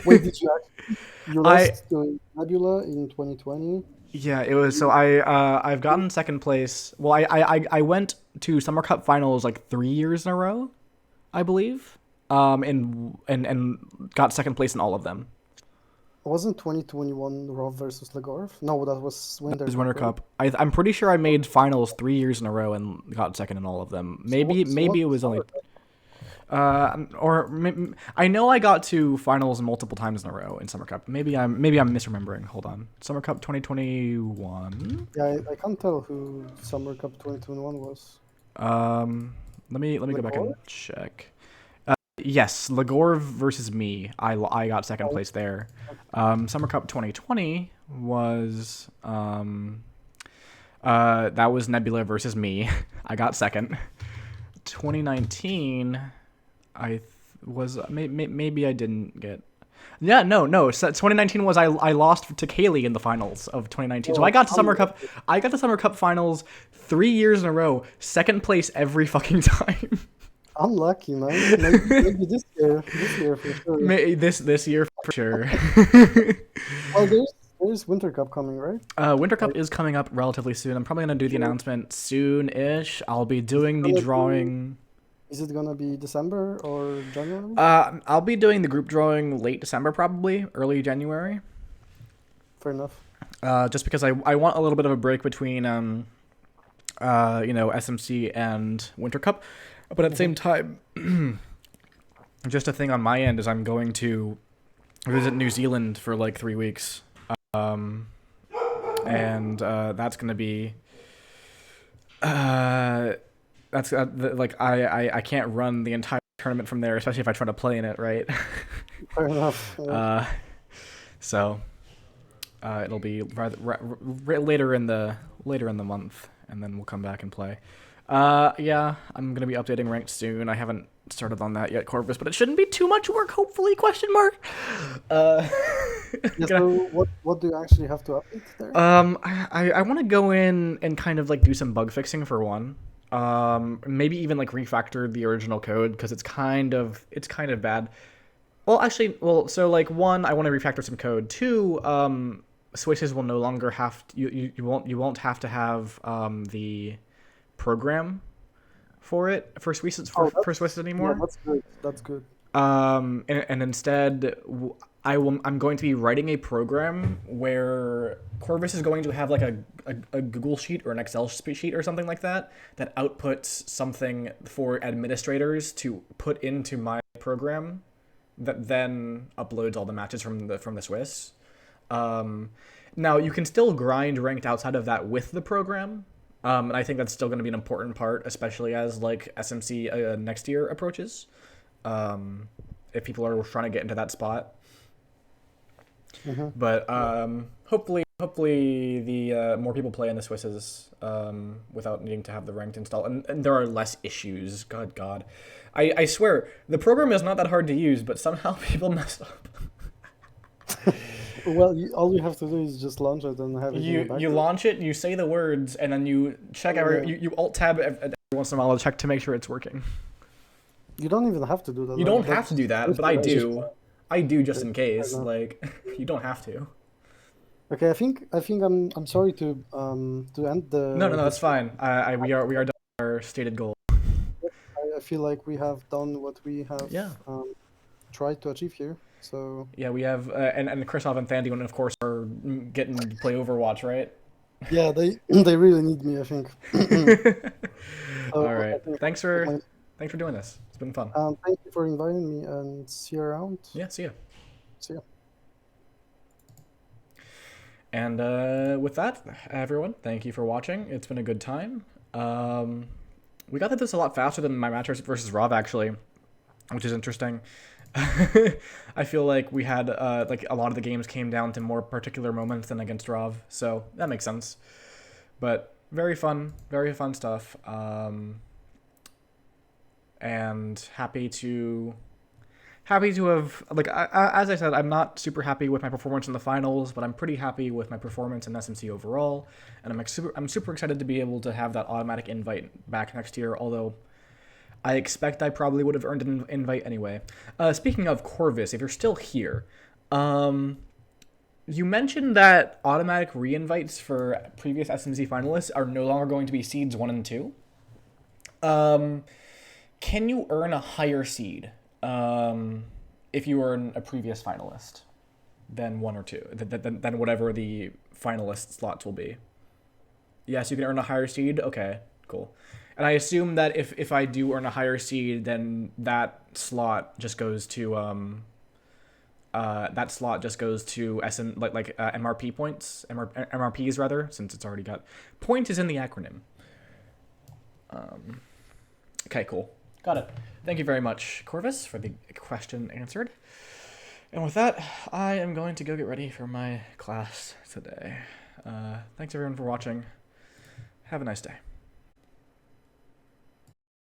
Wait, did you actually? You I lost to Nebula in 2020. Yeah, it was so I've gotten second place. Well, I went to Summer Cup finals like 3 years in a row, I believe. And got second place in all of them. Wasn't 2021 Raw versus Legorv? No, that was That Winter was Cup, Winter right? Cup. I'm pretty sure I made finals 3 years in a row and got second in all of them. So what? So what? Maybe it was only I know I got to finals multiple times in a row in Summer Cup. Maybe I'm misremembering. Hold on. Summer Cup 2021. Yeah, I can't tell who Summer Cup 2021 was. Let me go back Legorv? and check. Yes, Legorv versus me. I got second place there. Summer Cup 2020 was that was Nebula versus me. I got second. 2019, I was maybe I didn't get. Yeah, no. So 2019 was I lost to Kaylee in the finals of 2019. So I got to Summer Cup. I got to Summer Cup finals 3 years in a row, second place every fucking time. Unlucky, man. Maybe this year for sure. This year for sure. Well, there's Winter Cup coming, right? Winter Cup is coming up relatively soon. I'm probably gonna do the announcement soon-ish. I'll be doing the drawing. Is it gonna be December or January? I'll be doing the group drawing late December, probably early January. Fair enough. Just because I want a little bit of a break between SMC and Winter Cup, but at the same time, just a thing on my end is I'm going to visit New Zealand for like 3 weeks, and that's gonna be that's like I can't run the entire tournament from there, especially if I try to play in it, right? Fair enough. Yeah. So it'll be later in the month, and then we'll come back and play. Yeah, I'm gonna be updating ranked soon. I haven't started on that yet, Corvus, but it shouldn't be too much work, hopefully? Question mark. Yeah, so what do you actually have to update there? I want to go in and kind of like do some bug fixing for one. Maybe even like refactor the original code because it's kind of bad. So like one, I want to refactor some code. Two, Swisses will no longer have you won't have to have the program for Swisses for Swisses anymore. Yeah, that's good. And instead, I'm going to be writing a program where Corvus is going to have like a Google sheet or an Excel sheet or something like that outputs something for administrators to put into my program that then uploads all the matches from the Swiss. Now you can still grind ranked outside of that with the program. And I think that's still going to be an important part, especially as like SMC next year approaches. If people are trying to get into that spot. Mm-hmm. But hopefully the more people play in the Swisses without needing to have the ranked install, and there are less issues. God, I swear the program is not that hard to use, but somehow people mess up. Well, all you have to do is just launch it and have it. You launch it, you say the words, and then you check you alt tab every once in a while to check to make sure it's working. You don't even have to do that. You don't have to do that, but I do. I do just in case. Like, you don't have to. Okay, I think I'm sorry to end the. No, that's fine. We are done with our stated goal. I feel like we have done what we have tried to achieve here. So yeah, we have and Christoph and Thandie, of course, are getting to play Overwatch, right? Yeah, they really need me, I think. All right, thanks for doing this. It's been fun. Thank you for inviting me, and see you around. Yeah, see ya. See ya. And with that, everyone, thank you for watching. It's been a good time. We got through this a lot faster than my match versus Rob, actually, which is interesting. I feel like we had like a lot of the games came down to more particular moments than against Rav, so that makes sense. But very fun stuff. And happy to have, like, as I said, I'm not super happy with my performance in the finals, but I'm pretty happy with my performance in SMC overall, and I'm super excited to be able to have that automatic invite back next year, although I expect I probably would have earned an invite anyway. Speaking of Corvus, if you're still here, you mentioned that automatic re-invites for previous SMC finalists are no longer going to be seeds 1 and 2. Can you earn a higher seed if you were a previous finalist than 1 or 2, than whatever the finalist slots will be? Yes, you can earn a higher seed? Okay, cool. And I assume that if I do earn a higher seed, then that slot just goes to MRP points, MRPs rather, since it's already got point is in the acronym. Okay, cool, got it. Thank you very much, Corvus, for the question answered. And with that, I am going to go get ready for my class today. Thanks everyone for watching. Have a nice day.